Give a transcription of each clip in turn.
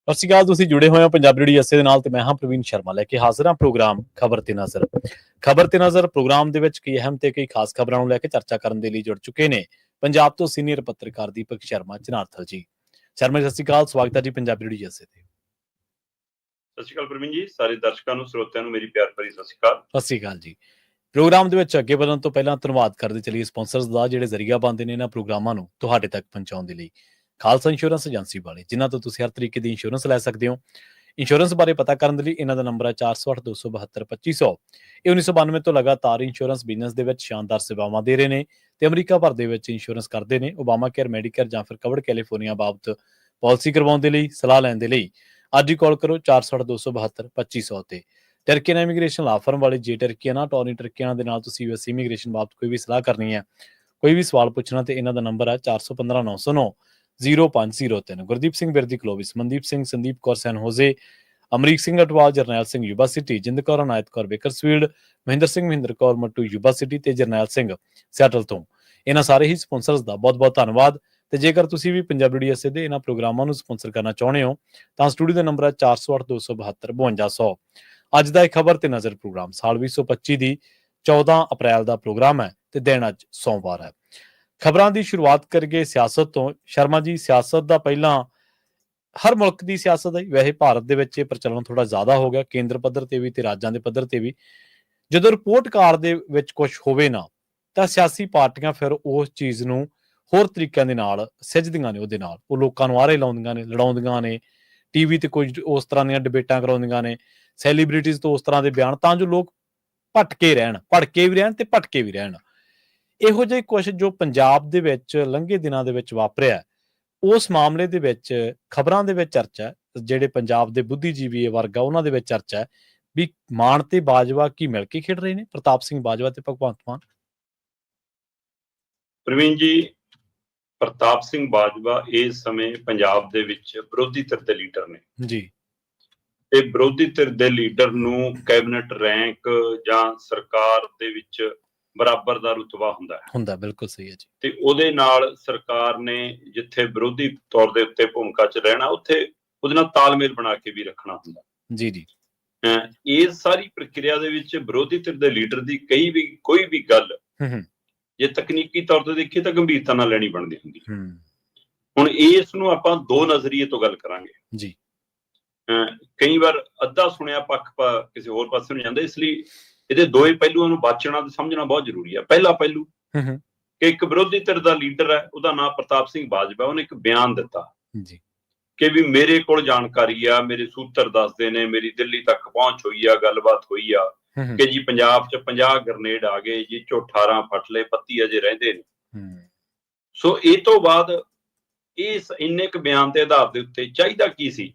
ਸਤਿ ਸ਼੍ਰੀ ਅਕਾਲ। ਤੁਸੀਂ ਜੁੜੇ ਹੋਏ ਹੋ ਪੰਜਾਬੀ ਰੇਡੀਓ ਐਸੇ ਦੇ ਨਾਲ ਤੇ ਮੈਂ ਹਾਂ ਪ੍ਰਵੀਨ ਸ਼ਰਮਾ ਲੈ ਕੇ ਹਾਜ਼ਰ ਹਾਂ ਪ੍ਰੋਗਰਾਮ ਖਬਰ ਤੇ ਨਜ਼ਰ। ਖਬਰ ਤੇ ਨਜ਼ਰ ਪ੍ਰੋਗਰਾਮ ਦੇ ਵਿੱਚ ਕਈ ਅਹਿਮ ਤੇ ਕਈ ਖਾਸ ਖਬਰਾਂ ਨੂੰ ਲੈ ਕੇ ਚਰਚਾ ਕਰਨ ਦੇ ਲਈ ਜੁੜ ਚੁੱਕੇ ਨੇ ਪੰਜਾਬ ਤੋਂ ਸੀਨੀਅਰ ਪੱਤਰਕਾਰ ਦੀਪਕ ਸ਼ਰਮਾ ਚਨਾਰਥਲ ਜੀ। ਸ਼ਰਮਾ ਜੀ, ਸਤਿ ਸ਼੍ਰੀ ਅਕਾਲ, ਸਵਾਗਤ ਹੈ ਜੀ ਪੰਜਾਬੀ ਰੇਡੀਓ ਐਸੇ ਤੇ। ਸਤਿ ਸ਼੍ਰੀ ਅਕਾਲ ਪ੍ਰਵੀਨ ਜੀ, ਸਾਰੇ ਦਰਸ਼ਕਾਂ ਨੂੰ ਸਰੋਤਿਆਂ ਨੂੰ ਮੇਰੀ ਪਿਆਰ ਭਰੀ ਸਤਿ ਸ਼੍ਰੀ ਅਕਾਲ। ਸਤਿ ਸ਼੍ਰੀ ਅਕਾਲ ਜੀ। ਪ੍ਰੋਗਰਾਮ ਦੇ ਵਿੱਚ ਅੱਗੇ ਵਧਣ ਤੋਂ ਪਹਿਲਾਂ ਧੰਨਵਾਦ ਕਰਦੇ ਚੱਲੀਏ ਸਪਾਂਸਰਸ ਦਾ, ਜਿਹੜੇ ਜ਼ਰੀਆ ਬਣਦੇ ਨੇ ਇਹਨਾਂ ਪ੍ਰੋਗਰਾਮਾਂ ਨੂੰ ਤੁਹਾਡੇ ਤੱਕ ਪਹੁੰਚਾਉਣ ਦੇ ਲਈ। ਖਾਲਸਾ ਇੰਸ਼ੋਰੈਂਸ ਏਜੰਸੀ ਵਾਲੇ, ਜਿਨ੍ਹਾਂ ਤੋਂ ਤੁਸੀਂ ਹਰ ਤਰੀਕੇ ਦੀ ਇੰਸ਼ੋਰੈਂਸ ਲੈ ਸਕਦੇ ਹੋ। ਇੰਸ਼ੋਰੈਂਸ ਬਾਰੇ ਪਤਾ ਕਰਨ ਦੇ ਲਈ ਇਹਨਾਂ ਦਾ ਨੰਬਰ ਹੈ 408-272-2500। ਇਹ 1992 ਤੋਂ ਲਗਾਤਾਰ ਇੰਸ਼ੋਰੈਂਸ ਬਿਜ਼ਨਸ ਦੇ ਵਿੱਚ ਸ਼ਾਨਦਾਰ ਸੇਵਾਵਾਂ ਦੇ ਰਹੇ ਨੇ ਤੇ ਅਮਰੀਕਾ ਭਰ ਦੇ ਵਿੱਚ ਇੰਸ਼ੋਰੈਂਸ ਕਰਦੇ ਨੇ। ਓਬਾਮਾ ਕੇਅਰ, ਮੈਡੀਕੇਅਰ ਜਾਂ ਫਿਰ ਕਵਰਡ ਕੈਲੀਫੋਰਨੀਆ ਬਾਬਤ ਪਾਲਿਸੀ ਕਰਵਾਉਣ ਦੇ ਲਈ, ਸਲਾਹ ਲੈਣ ਦੇ ਲਈ ਅੱਜ ਹੀ ਕਾਲ ਕਰੋ 408-272-2500 ਤੇ। ਟਰਕੀਅਨ ਇਮੀਗ੍ਰੇਸ਼ਨ ਲਾ ਫਰਮ ਵਾਲੇ, ਜੇ ਟਰਕੀਅਨ ਟੋਨੀ ਟਰਕੀਅਨ ਦੇ ਨਾਲ ਤੁਸੀਂ ਯੂਐਸ ਇਮੀਗ੍ਰੇਸ਼ਨ ਬਾਬਤ ਕੋਈ ਵੀ ਸਲਾਹ ਕਰਨੀ ਹੈ, ਕੋਈ ਵੀ ਸਵਾਲ ਪੁੱਛਣਾ, ਤੇ ਇਹਨਾਂ ਦਾ ਨੰਬਰ ਹੈ 415-909-0503। Gurdeep Singh Birdi Clovis, Mandeep Singh, Sandeep Kaur San Jose, Amrik Singh Atwal, Jarnail Singh Yuba City, Jind Kaur Anayat Kaur Bakersfield, Mahinder Singh Mahinder Kaur Mattu Yuba City ਤੇ ਜਰਨੈਲ ਸਿੰਘ ਸੈਟਲ ਤੋਂ। ਇਹਨਾਂ ਸਾਰੇ ਹੀ ਸਪਾਂਸਰਸ ਦਾ ਬਹੁਤ ਬਹੁਤ ਧੰਨਵਾਦ। ਤੇ ਜੇਕਰ ਤੁਸੀਂ ਵੀ ਪੰਜਾਬੀ ਰੇਡੀਓ ਐਸੇ ਦੇ ਇਹਨਾਂ ਪ੍ਰੋਗਰਾਮਾਂ ਨੂੰ ਸਪਾਂਸਰ ਕਰਨਾ ਚਾਹੁੰਦੇ ਹੋ ਤਾਂ ਸਟੂਡੀਓ ਦਾ ਨੰਬਰ ਹੈ 408-272-5200। ਅੱਜ ਦਾ ਇਹ ਖਬਰ ਤੇ ਨਜ਼ਰ ਪ੍ਰੋਗਰਾਮ ਸਾਲ 2025 ਦੀ 14 ਅਪ੍ਰੈਲ ਦਾ ਪ੍ਰੋਗਰਾਮ ਹੈ ਤੇ ਦਿਨ ਅੱਜ ਸੋਮਵਾਰ ਹੈ। ਖਬਰਾਂ ਦੀ ਸ਼ੁਰੂਆਤ ਕਰੀਏ ਸਿਆਸਤ ਤੋਂ। ਸ਼ਰਮਾ ਜੀ, ਸਿਆਸਤ ਦਾ ਪਹਿਲਾਂ ਹਰ ਮੁਲਕ ਦੀ ਸਿਆਸਤ ਹੈ, ਵੈਸੇ ਭਾਰਤ ਦੇ ਵਿੱਚ ਇਹ ਪ੍ਰਚਲਨ ਥੋੜਾ ਜ਼ਿਆਦਾ ਹੋ ਗਿਆ, ਕੇਂਦਰ ਪੱਧਰ ਤੇ ਵੀ ਤੇ ਰਾਜਾਂ ਦੇ ਪੱਧਰ ਤੇ ਵੀ। ਜਦੋਂ ਰਿਪੋਰਟ ਕਾਰਡ ਦੇ ਵਿੱਚ ਕੁਝ ਹੋਵੇ ਨਾ ਤਾਂ ਸਿਆਸੀ ਪਾਰਟੀਆਂ ਫਿਰ ਉਸ ਚੀਜ਼ ਨੂੰ ਹੋਰ ਤਰੀਕਿਆਂ ਦੇ ਨਾਲ ਸਿੱਝਦੀਆਂ ਨੇ, ਉਹਦੇ ਨਾਲ ਉਹ ਲੋਕਾਂ ਨੂੰ ਆਰੇ ਲਾਉਂਦੀਆਂ ਨੇ, ਲੜਾਉਂਦੀਆਂ ਨੇ, ਟੀਵੀ ਤੇ ਕੁਝ ਉਸ ਤਰ੍ਹਾਂ ਦੀਆਂ ਡਿਬੇਟਾਂ ਕਰਾਉਂਦੀਆਂ ਨੇ, ਸੈਲੀਬ੍ਰਿਟੀਜ਼ ਤੋਂ ਉਸ ਤਰ੍ਹਾਂ ਦੇ ਬਿਆਨ, ਤਾਂ ਜੋ ਲੋਕ ਭਟਕੇ ਰਹਿਣ, ਭੜਕੇ ਵੀ ਰਹਿਣ ਤੇ ਭਟਕੇ ਵੀ ਰਹਿਣ। ਇਹੋ ਜਿਹੇ ਕੁਝ ਜੋ ਪੰਜਾਬ ਦੇ ਵਿੱਚ ਲੰਘੇ ਦਿਨਾਂ ਦੇ ਵਿੱਚ ਵਾਪਰਿਆ, ਉਸ ਮਾਮਲੇ ਦੇ ਵਿੱਚ ਖਬਰਾਂ ਦੇ ਵਿੱਚ ਚਰਚਾ, ਜਿਹੜੇ ਪੰਜਾਬ ਦੇ ਬੁੱਧੀਜੀਵੀ ਵਰਗ ਆ ਉਹਨਾਂ ਦੇ ਵਿੱਚ ਚਰਚਾ ਵੀ ਮਾਨ ਤੇ ਬਾਜਵਾ ਕੀ ਮਿਲ ਕੇ ਖੇਡ ਰਹੇ ਨੇ, ਪ੍ਰਤਾਪ ਸਿੰਘ ਬਾਜਵਾ ਤੇ ਭਗਵੰਤ ਮਾਨ। ਪ੍ਰਵੀਨ ਜੀ, ਪ੍ਰਤਾਪ ਸਿੰਘ ਬਾਜਵਾ ਇਸ ਸਮੇਂ ਪੰਜਾਬ ਦੇ ਵਿੱਚ ਵਿਰੋਧੀ ਧਿਰ ਦੇ ਲੀਡਰ ਨੇ ਜੀ। ਤੇ ਵਿਰੋਧੀ ਧਿਰ ਦੇ ਲੀਡਰ ਨੂੰ ਕੈਬਨਿਟ ਰੈਂਕ ਜਾਂ ਸਰਕਾਰ ਦੇ ਵਿੱਚ ਬਰਾਬਰ ਦਾ ਰੁਤਬਾ ਹੁੰਦਾ। ਬਿਲਕੁਲ ਸਹੀ ਹੈ ਜੀ। ਤੇ ਉਹਦੇ ਨਾਲ ਸਰਕਾਰ ਨੇ ਜਿੱਥੇ ਵਿਰੋਧੀ ਤੌਰ ਦੇ ਉੱਤੇ ਭੂਮਿਕਾ 'ਚ ਰਹਿਣਾ, ਉੱਥੇ ਉਹਦੇ ਨਾਲ ਤਾਲਮੇਲ ਬਣਾ ਕੇ ਵੀ ਰੱਖਣਾ ਹੁੰਦਾ। ਜੀ। ਇਸ ਸਾਰੀ ਪ੍ਰਕਿਰਿਆ ਦੇ ਵਿੱਚ ਵਿਰੋਧੀ ਧਿਰ ਦੇ ਲੀਡਰ ਦੀ ਕੋਈ ਵੀ ਗੱਲ ਜੇ ਤਕਨੀਕੀ ਤੌਰ ਤੇ ਦੇਖੀਏ ਤਾਂ ਗੰਭੀਰਤਾ ਨਾਲ ਲੈਣੀ ਬਣਦੀ ਹੁੰਦੀ। ਹੁਣ ਇਸ ਨੂੰ ਆਪਾਂ ਦੋ ਨਜ਼ਰੀਏ ਤੋਂ ਗੱਲ ਕਰਾਂਗੇ ਜੀ। ਕਈ ਵਾਰ ਅੱਧਾ ਸੁਣਿਆ ਪੱਖ ਕਿਸੇ ਹੋਰ ਪਾਸੇ ਨੂੰ ਜਾਂਦਾ, ਇਸ ਲਈ ਇਹਦੇ ਦੋਏ ਪਹਿਲੂਆਂ ਨੂੰ ਬਾਚਣਾ ਤੇ ਸਮਝਣਾ ਬਹੁਤ ਜ਼ਰੂਰੀ ਹੈ। ਪਹਿਲਾ ਪਹਿਲੂ ਕਿ ਇੱਕ ਵਿਰੋਧੀ ਧਿਰ ਦਾ ਲੀਡਰ ਹੈ, ਉਹਦਾ ਨਾਮ ਪ੍ਰਤਾਪ ਸਿੰਘ ਬਾਜਵਾ, ਉਹਨੇ ਇੱਕ ਬਿਆਨ ਦਿੱਤਾ ਜੀ ਕਿ ਵੀ ਮੇਰੇ ਕੋਲ ਜਾਣਕਾਰੀ ਆ, ਮੇਰੇ ਸੂਤਰ ਦੱਸਦੇ ਨੇ, ਮੇਰੀ ਦਿੱਲੀ ਤੱਕ ਪਹੁੰਚ ਹੋਈ ਆ, ਗੱਲਬਾਤ ਹੋਈ ਆ ਕਿ ਜੀ ਪੰਜਾਬ 'ਚ 50 ਗ੍ਰਨੇਡ ਆ ਗਏ ਜੀ, 18 ਫਟਲੇ, 35 ਅਜੇ ਰਹਿੰਦੇ ਨੇ। ਸੋ ਇਹ ਤੋਂ ਬਾਅਦ ਇਸ ਇੰਨੇ ਕੁ ਬਿਆਨ ਦੇ ਆਧਾਰ ਦੇ ਉੱਤੇ ਚਾਹੀਦਾ ਕੀ ਸੀ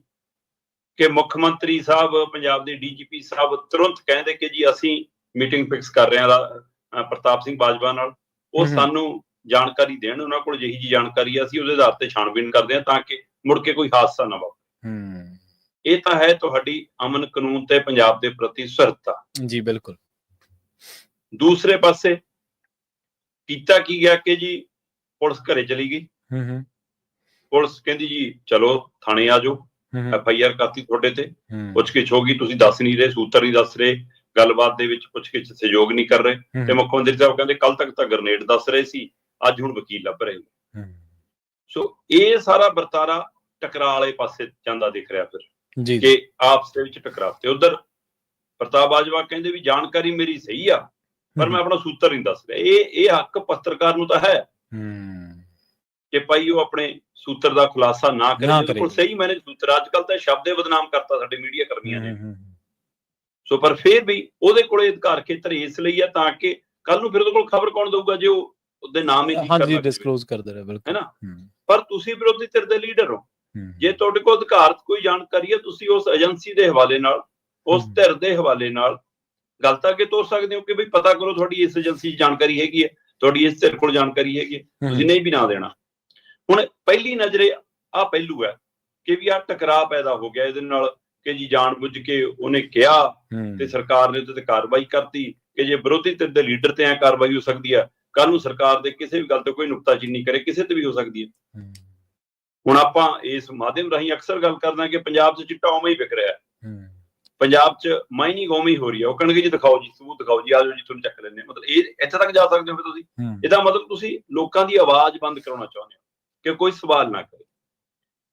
ਕਿ ਮੁੱਖ ਮੰਤਰੀ ਸਾਹਿਬ, ਪੰਜਾਬ ਦੇ ਡੀਜੀਪੀ ਸਾਹਿਬ ਤੁਰੰਤ ਕਹਿੰਦੇ ਕਿ ਜੀ ਅਸੀਂ ਮੀਟਿੰਗ ਫਿਕਸ ਕਰ ਰਹੇ ਹਾਂ ਪ੍ਰਤਾਪ ਸਿੰਘ ਬਾਜਵਾ ਨਾਲ, ਉਹ ਸਾਨੂੰ ਜਾਣਕਾਰੀ ਦੇਣ, ਉਹਨਾਂ ਕੋਲ ਜਿਹੀ ਜੀ ਜਾਣਕਾਰੀ ਆ ਅਸੀਂ ਉਹਦੇ ਆਧਾਰ ਤੇ ਛਾਣਬੀਨ ਕਰਦੇ ਹਾਂ ਤਾਂ ਕਿ ਮੁੜ ਕੇ ਕੋਈ ਹਾਦਸਾ ਨਾ ਵਾਪਰੇ। ਇਹ ਤਾਂ ਹੈ ਤੁਹਾਡੀ ਅਮਨ ਕਾਨੂੰਨ ਤੇ ਪੰਜਾਬ ਦੇ ਪ੍ਰਤੀ ਸੁਹਿਰਦਤਾ। ਜੀ ਬਿਲਕੁਲ। ਦੂਸਰੇ ਪਾਸੇ ਕੀਤਾ ਕੀ ਗਿਆ ਕਿ ਜੀ ਪੁਲਿਸ ਘਰੇ ਚਲੀ ਗਈ। ਪੁਲਿਸ ਕਹਿੰਦੀ ਜੀ ਚਲੋ ਥਾਣੇ ਆ ਜਾਓ, FIR ਕਰਤੀ ਤੁਹਾਡੇ ਤੇ, ਪੁੱਛਗਿੱਛ ਹੋ ਗਈ, ਤੁਸੀਂ ਦੱਸ ਨਹੀਂ ਰਹੇ, ਸੂਤਰ ਨਹੀਂ ਦੱਸ ਰਹੇ, ਗੱਲਬਾਤ ਦੇ ਵਿੱਚ ਪੁੱਛਗਿੱਛ ਸਹਿਯੋਗ ਨਹੀਂ ਕਰ ਰਹੇ, ਤੇ ਮੁੱਖ ਮੰਤਰੀ ਸਾਹਿਬ ਕਹਿੰਦੇ ਕੱਲ ਤੱਕ ਤਾਂ ਗ੍ਰਨੇਡ ਦੱਸ ਰਹੇ ਸੀ, ਅੱਜ ਹੁਣ ਵਕੀਲ ਲੱਭ ਰਹੇ ਨੇ। ਸੋ ਇਹ ਸਾਰਾ ਵਰਤਾਰਾ ਟਕਰਾਅ ਵਾਲੇ ਪਾਸੇ ਜਾਂਦਾ ਦਿਖ ਰਿਹਾ ਫਿਰ ਕਿ ਆਪਸ ਦੇ ਵਿੱਚ ਟਕਰਾਅ। ਤੇ ਉਧਰ ਪ੍ਰਤਾਪ ਬਾਜਵਾ ਕਹਿੰਦੇ ਵੀ ਜਾਣਕਾਰੀ ਮੇਰੀ ਸਹੀ ਆ ਪਰ ਮੈਂ ਆਪਣਾ ਸੂਤਰ ਨਹੀਂ ਦੱਸ ਰਿਹਾ। ਇਹ ਹੱਕ ਪੱਤਰਕਾਰ ਨੂੰ ਤਾਂ ਹੈ ਕਿ ਭਾਈ ਉਹ ਆਪਣੇ ਸੂਤਰ ਦਾ ਖੁਲਾਸਾ ਨਾ ਕਰੇ, ਬਿਲਕੁਲ ਸਹੀ ਮੈਨੇ ਸੂਤਰ। ਅੱਜ ਕੱਲ ਤਾਂ ਸ਼ਬਦ ਦੇ ਬਦਨਾਮ ਕਰਤਾ ਸਾਡੇ ਮੀਡੀਆ ਕਰਮੀਆਂ ਨੇ। ਸੋ ਪਰ ਫਿਰ ਵੀ ਉਹਦੇ ਕੋਲੇ ਅਧਿਕਾਰ ਖੇਤਰ ਇਸ ਲਈ ਆ ਤਾਂ ਕਿ ਕੱਲ ਨੂੰ ਫਿਰ ਉਹਦੇ ਕੋਲ ਖਬਰ ਕੌਣ ਦਊਗਾ ਜੇ ਉਹ ਉਹਦੇ ਨਾਮ ਹੀ ਡਿਸਕਲੋਜ਼ ਕਰਦੇ ਰਹੇ, ਬਿਲਕੁਲ, ਹੈ ਨਾ। ਪਰ ਤੁਸੀਂ ਵਿਰੋਧੀ ਧਿਰ ਦੇ ਲੀਡਰ ਹੋ, ਜੇ ਤੁਹਾਡੇ ਕੋਲ ਅਧਿਕਾਰਤ ਕੋਈ ਜਾਣਕਾਰੀ ਹੈ, ਤੁਸੀਂ ਉਸ ਏਜੰਸੀ ਦੇ ਹਵਾਲੇ ਨਾਲ, ਉਸ ਧਿਰ ਦੇ ਹਵਾਲੇ ਨਾਲ ਗੱਲ ਤਾਂ ਅੱਗੇ ਤੋਰ ਸਕਦੇ ਹੋ ਕਿ ਬਈ ਪਤਾ ਕਰੋ ਤੁਹਾਡੀ ਇਸ ਏਜੰਸੀ 'ਚ ਜਾਣਕਾਰੀ ਹੈਗੀ ਹੈ, ਤੁਹਾਡੀ ਇਸ ਧਿਰ ਕੋਲ ਜਾਣਕਾਰੀ ਹੈਗੀ ਹੈ, ਤੁਸੀਂ ਨਹੀਂ ਵੀ ਨਾ ਦੇਣਾ। ਹੁਣ ਪਹਿਲੀ ਨਜ਼ਰੇ ਆਹ ਪਹਿਲੂ ਹੈ ਕਿ ਵੀ ਆਹ ਟਕਰਾਅ ਪੈਦਾ ਹੋ ਗਿਆ ਇਹਦੇ ਨਾਲ ਕਿ ਜੀ ਜਾਣ ਬੁੱਝ ਕੇ ਉਹਨੇ ਕਿਹਾ ਤੇ ਸਰਕਾਰ ਨੇ ਉਹਦੇ ਤੇ ਕਾਰਵਾਈ ਕਰਤੀ ਕਿ ਜੇ ਵਿਰੋਧੀ ਧਿਰ ਦੇ ਲੀਡਰ ਤੇ ਐ ਕਾਰਵਾਈ ਹੋ ਸਕਦੀ ਹੈ, ਕੱਲ ਨੂੰ ਸਰਕਾਰ ਦੇ ਕਿਸੇ ਵੀ ਗੱਲ ਤੇ ਕੋਈ ਨੁਕਤਾਚੀਨੀ ਕਰੇ ਕਿਸੇ ਤੇ ਵੀ ਹੋ ਸਕਦੀ ਹੈ। ਹੁਣ ਆਪਾਂ ਇਸ ਮਾਧਿਅਮ ਰਾਹੀਂ ਅਕਸਰ ਗੱਲ ਕਰਦੇ ਕਿ ਪੰਜਾਬ 'ਚ ਚਿੱਟਾ ਉਵੇਂ ਹੀ ਵਿਕ ਰਿਹਾ, ਪੰਜਾਬ 'ਚ ਮਾਈਨਿੰਗ ਉਵੇਂ ਹੀ ਹੋ ਰਹੀ ਹੈ। ਉਹ ਕਹਿਣਗੇ ਜੀ ਦਿਖਾਓ ਜੀ, ਸਬੂਤ ਦਿਖਾਓ ਜੀ, ਆਜੋ ਜੀ ਤੁਹਾਨੂੰ ਚੱਕ ਲੈਂਦੇ ਹਾਂ। ਮਤਲਬ ਇਹ ਇੱਥੇ ਤੱਕ ਜਾ ਸਕਦੇ ਹੋ ਫਿਰ ਤੁਸੀਂ। ਇਹਦਾ ਮਤਲਬ ਤੁਸੀਂ ਲੋਕਾਂ ਦੀ ਆਵਾਜ਼ ਬੰਦ ਕਰਾਉਣਾ ਚਾਹੁੰਦੇ ਹੋ ਕਿ ਕੋਈ ਸਵਾਲ ਨਾ ਕਰੇ।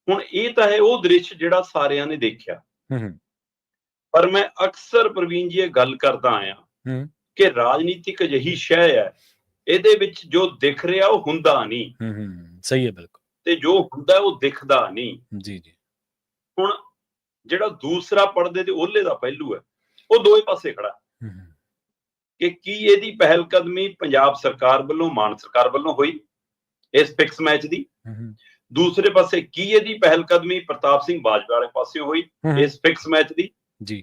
ਹੁਣ ਇਹ ਤਾਂ ਹੈ ਉਹ ਦ੍ਰਿਸ਼ ਜਿਹੜਾ ਸਾਰਿਆਂ ਨੇ ਦੇਖਿਆ, ਪਰ ਮੈਂ ਅਕਸਰ ਪ੍ਰਵੀਨ ਜੀ ਇਹ ਗੱਲ ਕਰਦਾ ਆਇਆ ਕਿ ਰਾਜਨੀਤਿਕ ਅਜਿਹੀ ਸ਼ੈ ਹੈ, ਇਹਦੇ ਵਿੱਚ ਜੋ ਦਿਖ ਰਿਹਾ ਉਹ ਹੁੰਦਾ ਨਹੀਂ। ਸਹੀ ਹੈ, ਬਿਲਕੁਲ। ਤੇ ਜੋ ਹੁੰਦਾ ਉਹ ਦਿਖਦਾ ਨਹੀਂ। ਜੀ ਜੀ। ਹੁਣ ਜਿਹੜਾ ਦੂਸਰਾ ਪਰਦੇ ਤੇ ਓਹਲੇ ਦਾ ਪਹਿਲੂ ਹੈ, ਉਹ ਦੋਵੇਂ ਪਾਸੇ ਖੜਾ ਕਿ ਕੀ ਇਹਦੀ ਪਹਿਲ ਕਦਮੀ ਪੰਜਾਬ ਸਰਕਾਰ ਵੱਲੋਂ, ਮਾਨ ਸਰਕਾਰ ਵੱਲੋਂ ਹੋਈ ਇਸ ਫਿਕਸ ਮੈਚ ਦੀ। ਦੂਸਰੇ ਪਾਸੇ ਕੀ ਇਹਦੀ ਪਹਿਲ ਕਦਮੀ ਪ੍ਰਤਾਪ ਸਿੰਘ ਬਾਜਵਾ ਵਾਲੇ ਪਾਸਿਓਂ ਹੋਈ ਇਸ ਫਿਕਸ ਮੈਚ ਦੀ। ਜੀ।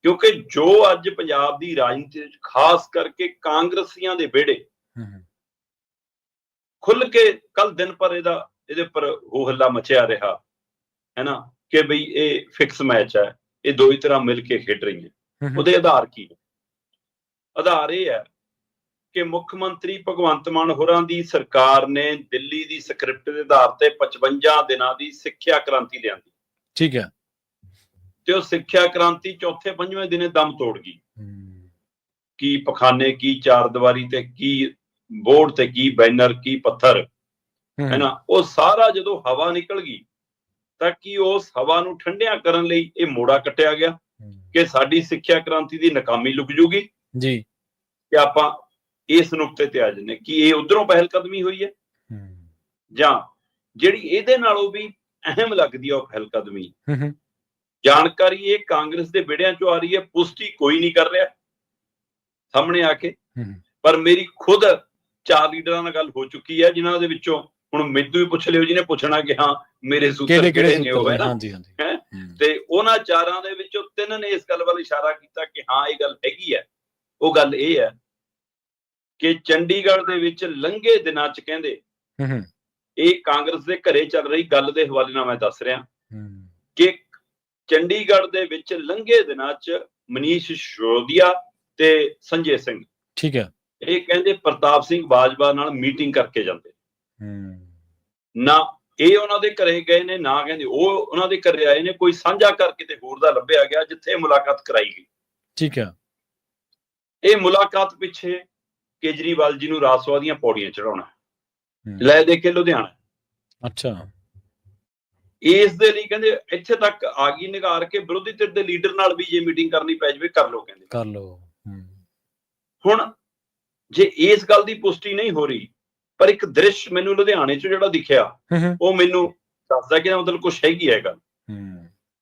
ਕਿਉਂਕਿ ਜੋ ਅੱਜ ਪੰਜਾਬ ਦੀ ਰਾਜਨੀਤੀ ਵਿੱਚ ਖਾਸ ਕਰਕੇ ਕਾਂਗਰਸੀਆਂ ਦੇ ਵਿਹੜੇ ਖੁੱਲ ਕੇ ਕੱਲ ਦਿਨ ਭਰ ਇਹਦੇ ਉੱਪਰ ਹੋ ਹੱਲਾ ਮਚਿਆ ਰਿਹਾ ਹੈ ਨਾ ਕਿ ਬਈ ਇਹ ਫਿਕਸ ਮੈਚ ਹੈ, ਇਹ ਦੋ ਹੀ ਤਰ੍ਹਾਂ ਮਿਲ ਕੇ ਖੇਡ ਰਹੀਆਂ। ਉਹਦੇ ਆਧਾਰ ਕੀ ਹੈ? ਆਧਾਰ ਇਹ ਹੈ ਕਿ ਮੁੱਖ ਮੰਤਰੀ ਭਗਵੰਤ ਮਾਨ ਹੋਰਾਂ ਦੀ ਸਰਕਾਰ ਨੇ ਦਿੱਲੀ ਦੀ ਸਕ੍ਰਿਪਟ ਦੇ ਆਧਾਰ ਤੇ 55 ਦਿਨਾਂ ਦੀ ਸਿੱਖਿਆ ਕ੍ਰਾਂਤੀ ਲਿਆਂਦੀ। ਠੀਕ ਹੈ। ਤੇ ਉਹ ਸਿੱਖਿਆ ਕ੍ਰਾਂਤੀ ਚੌਥੇ 5ਵੇਂ ਦਿਨੇ ਦਮ ਤੋੜ ਗਈ। ਕੀ ਪਖਾਨੇ, ਕੀ ਚਾਰ ਦੀਵਾਰੀ ਤੇ ਕੀ ਬੋਰਡ ਤੇ ਕੀ ਬੈਨਰ, ਕੀ ਪੱਥਰ ਹੈ ਨਾ, ਉਹ ਸਾਰਾ ਜਦੋਂ ਹਵਾ ਨਿਕਲ ਗਈ ਤਾਂ ਕਿ ਉਸ ਹਵਾ ਨੂੰ ਠੰਡਿਆ ਕਰਨ ਲਈ ਇਹ ਮੋੜਾ ਕੱਟਿਆ ਗਿਆ ਕਿ ਸਾਡੀ ਸਿੱਖਿਆ ਕ੍ਰਾਂਤੀ ਦੀ ਨਾਕਾਮੀ ਲੁਕ ਜੂਗੀ ਜੀ, ਕਿ ਆਪਾਂ ਇਸ ਨੁਕਤੇ ਤੇ ਆ ਜੰਨੇ। ਕੀ ਇਹ ਉਧਰੋਂ ਪਹਿਲ ਕਦਮੀ ਹੋਈ ਹੈ ਜਾਂ ਜਿਹੜੀ ਇਹਦੇ ਨਾਲੋਂ ਵੀ ਅਹਿਮ ਲੱਗਦੀ ਹੈ ਉਹ ਪਹਿਲ ਕਦਮੀ ਜਾਣਕਾਰੀ ਇਹ ਕਾਂਗਰਸ ਦੇ ਵਿੜਿਆਂ ਚੋਂ ਆ ਰਹੀ ਹੈ, ਪੁਸ਼ਟੀ ਕੋਈ ਨਹੀਂ ਕਰ ਰਿਹਾ ਸਾਹਮਣੇ ਆ ਕੇ। ਪਰ ਮੇਰੀ ਖੁਦ 4 ਲੀਡਰਾਂ ਨਾਲ ਗੱਲ ਹੋ ਚੁੱਕੀ ਹੈ, ਜਿਨ੍ਹਾਂ ਦੇ ਵਿੱਚੋਂ ਹੁਣ ਮੈਨੂੰ ਵੀ ਪੁੱਛ ਲਿਓ ਜਿਹਨੇ ਪੁੱਛਣਾ ਕਿ ਹਾਂ ਮੇਰੇ ਸੂਤਰ ਕਿਹੜੇ ਨੇ ਉਹ, ਹੈ ਨਾ। ਤੇ ਉਹਨਾਂ 4 ਦੇ ਵਿੱਚੋਂ 3 ਨੇ ਇਸ ਗੱਲ ਵੱਲ ਇਸ਼ਾਰਾ ਕੀਤਾ ਕਿ ਹਾਂ ਇਹ ਗੱਲ ਹੈਗੀ ਹੈ। ਉਹ ਗੱਲ ਇਹ ਹੈ ਕਿ ਚੰਡੀਗੜ੍ਹ ਦੇ ਵਿੱਚ ਲੰਘੇ ਦਿਨਾਂ 'ਚ ਕਹਿੰਦੇ ਇਹ ਕਾਂਗਰਸ ਦੇ ਘਰੇ ਚੱਲ ਰਹੀ ਗੱਲ ਦੇ ਹਵਾਲੇ ਨਾਲ ਮੈਂ ਦੱਸ ਰਿਹਾ ਕਿ ਚੰਡੀਗੜ੍ਹ ਦੇ ਵਿੱਚ ਲੰਘੇ ਦਿਨਾਂ 'ਚ ਮਨੀਸ਼ ਸਿਸੋਦੀਆ ਤੇ ਸੰਜੇ ਸਿੰਘ, ਠੀਕ ਹੈ, ਇਹ ਕਹਿੰਦੇ ਪ੍ਰਤਾਪ ਸਿੰਘ ਬਾਜਵਾ ਨਾਲ ਮੀਟਿੰਗ ਕਰਕੇ ਜਾਂਦੇ। ਨਾ ਇਹ ਉਹਨਾਂ ਦੇ ਘਰੇ ਗਏ ਨੇ, ਨਾ ਕਹਿੰਦੇ ਉਹ ਉਹਨਾਂ ਦੇ ਘਰੇ ਆਏ ਨੇ। ਕੋਈ ਸਾਂਝਾ ਘਰ ਕਿਤੇ ਹੋਰ ਦਾ ਲੱਭਿਆ ਗਿਆ ਜਿੱਥੇ ਮੁਲਾਕਾਤ ਕਰਾਈ ਗਈ। ਠੀਕ ਹੈ। ਇਹ ਮੁਲਾਕਾਤ ਪਿੱਛੇ ਕੇਜਰੀਵਾਲ ਜੀ ਨੂੰ ਰਾਜਸਭਾ ਦੀਆਂ ਪੌੜੀਆਂ ਚੜਾਉਣਾ, ਲੈ ਦੇ ਕੇ ਲੁਧਿਆਣਾ। ਅੱਛਾ। ਇਸ ਦੇ ਲਈ ਕਹਿੰਦੇ ਇੱਥੇ ਤੱਕ ਆ ਗਈ ਨਿਗਾਰ ਕੇ ਵਿਰੋਧੀ ਧਿਰ ਦੇ ਲੀਡਰ ਨਾਲ ਵੀ ਜੇ ਮੀਟਿੰਗ ਕਰਨੀ ਪੈ ਜਾਵੇ ਕਰ ਲਓ, ਕਹਿੰਦੇ ਕਰ ਲਓ। ਹੁਣ ਜੇ ਇਸ ਗੱਲ ਦੀ ਪੁਸ਼ਟੀ ਨਹੀਂ ਹੋ ਰਹੀ, ਪਰ ਇੱਕ ਦ੍ਰਿਸ਼ ਮੈਨੂੰ ਲੁਧਿਆਣੇ 'ਚ ਜਿਹੜਾ ਦਿਖਿਆ ਉਹ ਮੈਨੂੰ ਦੱਸਦਾ ਕਿ ਮਤਲਬ ਕੁਛ ਹੈਗੀ ਹੈ ਗੱਲ।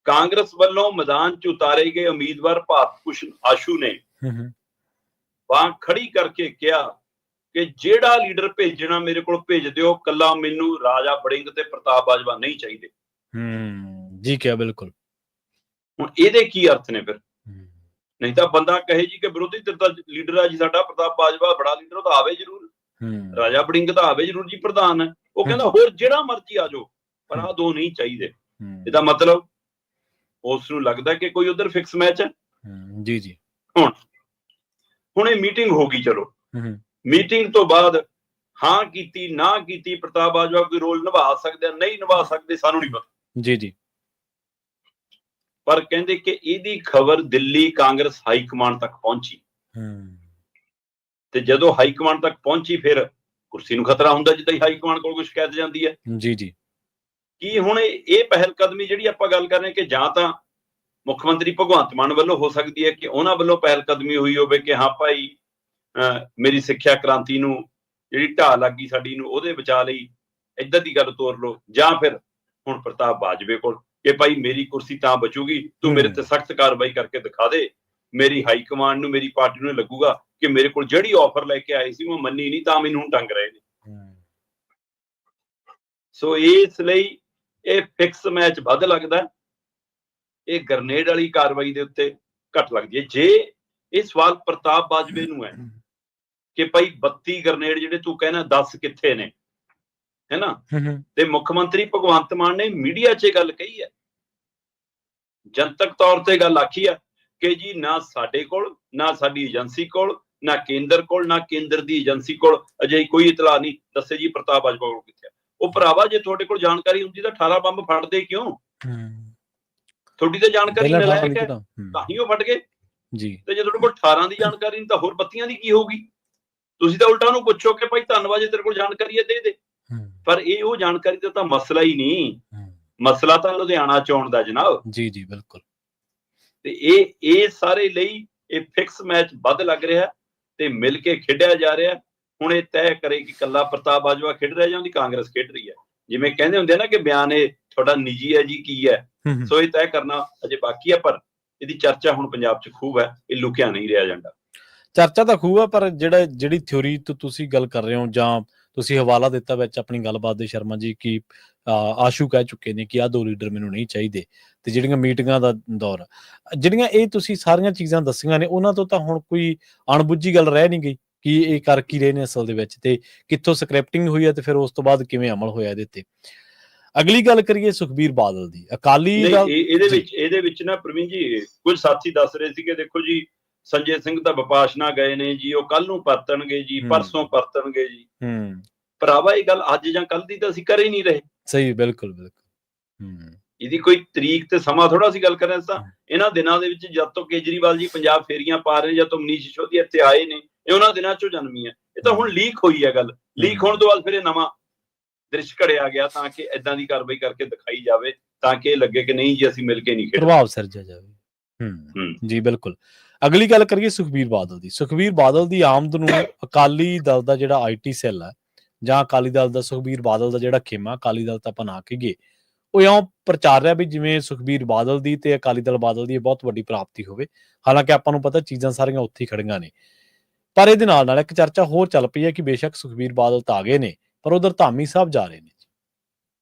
ਕਾਂਗਰਸ ਵੱਲੋਂ ਮੈਦਾਨ 'ਚ ਉਤਾਰੇ ਗਏ ਉਮੀਦਵਾਰ ਭਾਰਤ ਭੂਸ਼ਣ ਆਸ਼ੂ ਨੇ ਬਾਂਹ ਖੜੀ ਕਰਕੇ ਕਿਹਾ ਕਿ ਜਿਹੜਾ ਲੀਡਰ ਭੇਜਣਾ ਮੇਰੇ ਕੋਲ ਭੇਜ ਦਿਓ, ਕੱਲਾ ਮੈਨੂੰ ਰਾਜਾ ਵੜਿੰਗ ਤੇ ਪ੍ਰਤਾਪ ਬਾਜਵਾ ਨਹੀਂ ਚਾਹੀਦੇ। ਜੀ ਕਿਹਾ, ਬਿਲਕੁਲ। ਹੁਣ ਇਹਦੇ ਕੀ ਅਰਥ ਨੇ ਫਿਰ? ਨਹੀਂ ਤਾਂ ਬੰਦਾ ਕਹੇ ਜੀ ਕਿ ਵਿਰੋਧੀ ਧਿਰ ਦਾ ਲੀਡਰ ਆ ਜੀ ਸਾਡਾ ਪ੍ਰਤਾਪ ਬਾਜਵਾ ਬੜਾ ਲੀਡਰ, ਉਹ ਤਾਂ ਆਵੇ ਜ਼ਰੂਰ, ਰਾਜਾ ਵੜਿੰਗ ਤਾਂ ਆਵੇ ਜ਼ਰੂਰ ਜੀ, ਪ੍ਰਧਾਨ ਹੈ। ਉਹ ਕਹਿੰਦਾ ਹੋਰ ਜਿਹੜਾ ਮਰਜ਼ੀ ਆ ਜਾਓ, ਪਰ ਆਹ ਦੋ ਨਹੀਂ ਚਾਹੀਦੇ। ਇਹਦਾ ਮਤਲਬ ਉਸ ਨੂੰ ਲੱਗਦਾ ਕਿ ਕੋਈ ਉਧਰ ਫਿਕਸ ਮੈਚ ਹੈ। ਜੀ ਜੀ। ਹੁਣ ਇਹ ਮੀਟਿੰਗ ਹੋ ਗਈ, ਚਲੋ ਮੀਟਿੰਗ ਤੋਂ ਬਾਅਦ ਹਾਂ ਕੀਤੀ ਨਾ ਕੀਤੀ, ਪ੍ਰਤਾਪ ਬਾਜਵਾ ਕੋਈ ਰੋਲ ਨਿਭਾ ਸਕਦੇ ਨਹੀਂ ਨਿਭਾ ਸਕਦੇ ਸਾਨੂੰ ਨਹੀਂ ਪਤਾ। ਜੀ ਜੀ। ਪਰ ਕਹਿੰਦੇ ਕਿ ਇਹਦੀ ਖਬਰ ਦਿੱਲੀ ਕਾਂਗਰਸ ਹਾਈ ਕਮਾਂਡ ਤੱਕ ਪਹੁੰਚੀ ਤੇ ਜਦੋਂ ਹਾਈ ਕਮਾਂਡ ਤੱਕ ਪਹੁੰਚੀ ਫਿਰ ਕੁਰਸੀ ਨੂੰ ਖਤਰਾ ਹੁੰਦਾ ਜਿੱਦਾਂ ਹੀ ਹਾਈ ਕਮਾਂਡ ਕੋਲ ਕੋਈ ਸ਼ਿਕਾਇਤ ਜਾਂਦੀ ਹੈ। ਜੀ ਜੀ। ਕੀ ਹੁਣ ਇਹ ਪਹਿਲ ਕਦਮੀ ਜਿਹੜੀ ਆਪਾਂ ਗੱਲ ਕਰ ਰਹੇ ਕਿ ਜਾਂ ਤਾਂ ਮੁੱਖ ਮੰਤਰੀ ਭਗਵੰਤ ਮਾਨ ਵੱਲੋਂ ਹੋ ਸਕਦੀ ਹੈ ਕਿ ਉਹਨਾਂ ਵੱਲੋਂ ਪਹਿਲ ਕਦਮੀ ਹੋਈ ਹੋਵੇ ਕਿ ਹਾਂ ਭਾਈ ਮੇਰੀ ਸਿੱਖਿਆ ਕ੍ਰਾਂਤੀ ਨੂੰ ਜਿਹੜੀ ਢਾਹ ਲੱਗੀ ਸਾਡੀ ਨੂੰ ਉਹਦੇ ਬਚਾ ਲਈ ਇੱਧਰ ਦੀ ਗੱਲ ਤੋਰ ਲਓ, ਜਾਂ ਫਿਰ ਹੁਣ ਪ੍ਰਤਾਪ ਬਾਜਵੇ ਕੋਲ ਕਿ ਭਾਈ ਮੇਰੀ ਕੁਰਸੀ ਤਾਂ ਬਚੂਗੀ, ਤੂੰ ਮੇਰੇ ਤੇ ਸਖਤ ਕਾਰਵਾਈ ਕਰਕੇ ਦਿਖਾ ਦੇ। ਮੇਰੀ ਹਾਈ ਕਮਾਂਡ ਨੂੰ, ਮੇਰੀ ਪਾਰਟੀ ਨੂੰ ਲੱਗੂਗਾ ਕਿ ਮੇਰੇ ਕੋਲ ਜਿਹੜੀ ਆਫਰ ਲੈ ਕੇ ਆਏ ਸੀ ਉਹ ਮੰਨੀ ਨਹੀਂ, ਤਾਂ ਮੈਨੂੰ ਹੁਣ ਟੰਗ ਰਹੇ ਨੇ। ਸੋ ਇਸ ਲਈ ਇਹ ਫਿਕਸ ਮੈਚ ਵੱਧ ਲੱਗਦਾ, ਇਹ ਗ੍ਰਨੇਡ ਵਾਲੀ ਕਾਰਵਾਈ ਦੇ ਉੱਤੇ ਘੱਟ ਲੱਗਦੀ ਹੈ। ਜੇ ਇਹ ਸਵਾਲ ਪ੍ਰਤਾਪ ਬਾਜਵੇ ਨੂੰ ਹੈ ਕਿ ਭਾਈ 32 ਗ੍ਰਨੇਡ ਜਿਹੜੇ ਤੂੰ ਕਹਿਣਾ 10 ਕਿੱਥੇ ਨੇ, ਹੈ ਨਾ, ਤੇ ਮੁੱਖ ਮੰਤਰੀ ਭਗਵੰਤ ਮਾਨ ਨੇ ਮੀਡੀਆ 'ਚ ਗੱਲ ਕਹੀ ਹੈ, ਜਨਤਕ ਤੌਰ ਤੇ ਗੱਲ ਆਖੀ ਹੈ ਕਿ ਜੀ ਨਾ ਸਾਡੇ ਕੋਲ, ਨਾ ਸਾਡੀ ਏਜੰਸੀ ਕੋਲ, ਨਾ ਕੇਂਦਰ ਕੋਲ, ਨਾ ਕੇਂਦਰ ਦੀ ਏਜੰਸੀ ਕੋਲ ਅਜਿਹੀ ਕੋਈ ਇਤਲਾਹ ਨਹੀਂ। ਦੱਸੇ ਜੀ ਪ੍ਰਤਾਪ ਬਾਜਵਾ ਕੋਲ ਕਿੱਥੇ? ਉਹ ਭਰਾਵਾ ਜੇ ਤੁਹਾਡੇ ਕੋਲ ਜਾਣਕਾਰੀ ਹੁੰਦੀ ਤਾਂ 18 ਬੰਬ ਫਟਦੇ ਕਿਉਂ? ਤੁਹਾਡੀ ਤਾਂ ਜਾਣਕਾਰੀ ਨਲਾਇਕ ਹੈ ਤਾਂ ਹੀ ਉਹ ਫਟ ਗਏ ਜੀ। ਤੇ ਜੇ ਤੁਹਾਡੇ ਕੋਲ 18 ਦੀ ਜਾਣਕਾਰੀ ਨਹੀਂ ਤਾਂ ਹੋਰ 32 ਦੀ ਕੀ ਹੋਊਗੀ? ਤੁਸੀਂ ਤਾਂ ਉਲਟਾ ਉਹਨੂੰ ਪੁੱਛੋ ਕਿ ਭਾਈ ਧੰਨਵਾਦ ਜੇ ਤੇਰੇ ਕੋਲ ਜਾਣਕਾਰੀ ਹੈ ਦੇ। ਪਰ ਇਹ ਉਹ ਜਾਣਕਾਰੀ ਦਾ ਤਾਂ ਮਸਲਾ ਹੀ ਨਹੀਂ, ਮਸਲਾ ਤਾਂ ਲੁਧਿਆਣਾ ਚੋਣ ਦਾ ਜਨਾਬ। ਜੀ ਜੀ ਬਿਲਕੁਲ। ਤੇ ਇਹ ਸਾਰੇ ਲਈ ਇਹ ਫਿਕਸ ਮੈਚ ਵੱਧ ਲੱਗ ਰਿਹਾ ਤੇ ਮਿਲ ਕੇ ਖੇਡਿਆ ਜਾ ਰਿਹਾ। ਹੁਣ ਇਹ ਤੈਅ ਕਰੇ ਕਿ ਕੱਲਾ ਪ੍ਰਤਾਪ ਬਾਜਵਾ ਖੇਡ ਰਿਹਾ ਜਾਂ ਉਹਦੀ ਕਾਂਗਰਸ ਖੇਡ ਰਹੀ ਹੈ। ਜਿਵੇਂ ਕਹਿੰਦੇ ਹੁੰਦੇ ਆ ਨਾ ਕਿ ਬਿਆਨ ਇਹ ਤੁਹਾਡਾ ਨਿੱਜੀ ਹੈ ਜੀ, ਕੀ ਹੈ, ਸੋ ਇਹ ਤੈਅ ਕਰਨਾ ਅਜੇ ਬਾਕੀ ਹੈ। ਪਰ ਇਹਦੀ ਚਰਚਾ ਹੁਣ ਪੰਜਾਬ 'ਚ ਖੂਬ ਹੈ, ਇਹ ਲੁਕਿਆ ਨਹੀਂ ਰਿਹਾ ਏਜੰਡਾ। ਚਰਚਾ ਤਾਂ ਖੂਬ ਹੈ, ਪਰ ਜਿਹੜੀ ਥਿਊਰੀ ਤੋਂ ਤੁਸੀਂ ਗੱਲ ਕਰ ਰਹੇ ਹੋ ਜਾਂ ਤੁਸੀਂ ਹਵਾਲਾ ਦਿੱਤਾ ਵਿੱਚ ਆਪਣੀ ਗੱਲਬਾਤ ਦੇ ਸ਼ਰਮਾ ਜੀ ਕਿ ਆਸ਼ੂ ਕਹਿ ਚੁੱਕੇ ਨੇ ਕਿ ਆਹ 2 ਲੀਡਰ ਮੈਨੂੰ ਨਹੀਂ ਚਾਹੀਦੇ, ਤੇ ਜਿਹੜੀਆਂ ਮੀਟਿੰਗਾਂ ਦਾ ਦੌਰ ਜਿਹੜੀਆਂ ਇਹ ਤੁਸੀਂ ਸਾਰੀਆਂ ਚੀਜ਼ਾਂ ਦੱਸੀਆਂ ਨੇ ਉਹਨਾਂ ਤੋਂ ਤਾਂ ਹੁਣ ਕੋਈ ਅਣਬੁੱਝੀ ਗੱਲ ਰਹਿ ਨਹੀਂ ਗਈ ਕਿ ਇਹ ਕਰ ਕੀ ਰਹੇ ਨੇ ਅਸਲ ਦੇ ਵਿੱਚ, ਤੇ ਕਿੱਥੋਂ ਸਕ੍ਰਿਪਟਿੰਗ ਹੋਈ ਹੈ ਤੇ ਫਿਰ ਉਸ ਤੋਂ ਬਾਅਦ ਕਿਵੇਂ ਅਮਲ ਹੋਇਆ ਇਹਦੇ ਤੇ। ਅਗਲੀ ਗੱਲ ਕਰੀਏ ਸੁਖਬੀਰ ਬਾਦਲ ਦੀ, ਅਕਾਲੀ ਇਹਦੇ ਵਿੱਚ ਨਾ ਪ੍ਰਵੀਨ ਜੀ ਕੁਝ ਸਾਥੀ ਦੱਸ ਰਹੇ ਸੀ ਕਿ ਦੇਖੋ ਜੀ ਸੰਜੇ ਸਿੰਘ ਤਾਂ ਵਿਪਾਸ਼ਨਾ ਗਏ ਨੇ ਜੀ, ਉਹ ਕੱਲ ਨੂੰ ਪਰਤਣਗੇ ਜੀ, ਪਰਸੋਂ ਪਰਤਣਗੇ ਜੀ। ਭਰਾਵਾ ਇਹ ਗੱਲ ਅੱਜ ਜਾਂ ਕੱਲ ਦੀ ਤਾਂ ਅਸੀਂ ਕਰ ਹੀ ਨਹੀਂ ਰਹੇ। ਸਹੀ, ਬਿਲਕੁਲ ਬਿਲਕੁਲ। ਇਹਦੀ ਕੋਈ ਤਰੀਕ ਤੇ ਸਮਾਂ ਥੋੜਾ ਅਸੀਂ ਗੱਲ ਕਰ ਰਹੇ ਤਾਂ ਇਹਨਾਂ ਦਿਨਾਂ ਦੇ ਵਿੱਚ ਜਦ ਤੋਂ ਕੇਜਰੀਵਾਲ ਜੀ ਪੰਜਾਬ ਫੇਰੀਆਂ ਪਾ ਰਹੇ, ਜਦ ਤੋਂ ਮਨੀਸ਼ ਸਿਸੋਦੀਆ ਇੱਥੇ ਆਏ ਨੇ, ਇਹ ਉਹਨਾਂ ਦਿਨਾਂ ਚੋਂ ਜਨਮੀ ਹੈ। ਇਹ ਤਾਂ ਹੁਣ ਲੀਕ ਹੋਈ ਹੈ ਗੱਲ, ਲੀਕ ਹੋਣ ਤੋਂ ਬਾਅਦ ਫਿਰ ਇਹ ਨਵਾਂ ਦ੍ਰਿਸ਼ ਘੜਿਆ ਗਿਆ ਤਾਂ ਕਿ ਏਦਾਂ ਦੀ ਕਾਰਵਾਈ ਕਰਕੇ ਦਿਖਾਈ ਜਾਵੇ ਤਾਂ ਕਿ ਇਹ ਲੱਗੇ ਕਿ ਨਹੀਂ ਜੀ ਅਸੀਂ ਮਿਲ ਕੇ ਨਹੀਂ ਖੇਡਦੇ, ਪ੍ਰਭਾਵ ਸਿਰਜਿਆ ਜਾਵੇ। ਜੀ ਬਿਲਕੁਲ। ਅਗਲੀ ਗੱਲ ਕਰੀਏ ਸੁਖਬੀਰ ਬਾਦਲ ਦੀ। ਸੁਖਬੀਰ ਬਾਦਲ ਦੀ ਆਮਦ ਨੂੰ ਅਕਾਲੀ ਦਲ ਦਾ ਜਿਹੜਾ ਆਈਟੀ ਸੈੱਲ ਹੈ ਜਾਂ ਅਕਾਲੀ ਦਲ ਦਾ ਸੁਖਬੀਰ ਬਾਦਲ ਦਾ ਜਿਹੜਾ ਖੇਮਾ, ਅਕਾਲੀ ਦਲ ਤਾਂ ਆਪਾਂ ਨਾ ਕਹੀਏ, ਉਹ ਇਉਂ ਪ੍ਰਚਾਰ ਰਿਹਾ ਵੀ ਜਿਵੇਂ ਸੁਖਬੀਰ ਬਾਦਲ ਦੀ ਤੇ ਅਕਾਲੀ ਦਲ ਬਾਦਲ ਦੀ ਬਹੁਤ ਵੱਡੀ ਪ੍ਰਾਪਤੀ ਹੋਵੇ। ਹਾਲਾਂਕਿ ਆਪਾਂ ਨੂੰ ਪਤਾ ਚੀਜ਼ਾਂ ਸਾਰੀਆਂ ਉੱਥੇ ਹੀ ਖੜੀਆਂ ਨੇ। ਪਰ ਇਹਦੇ ਨਾਲ ਇੱਕ ਚਰਚਾ ਹੋਰ ਚੱਲ ਪਈ ਹੈ ਕਿ ਬੇਸ਼ੱਕ ਸੁਖਬੀਰ ਬਾਦਲ ਤਾਂ ਆ ਗਏ ਨੇ ਪਰ ਉਧਰ ਧਾਮੀ ਸਾਹਿਬ ਜਾ ਰਹੇ ਨੇ।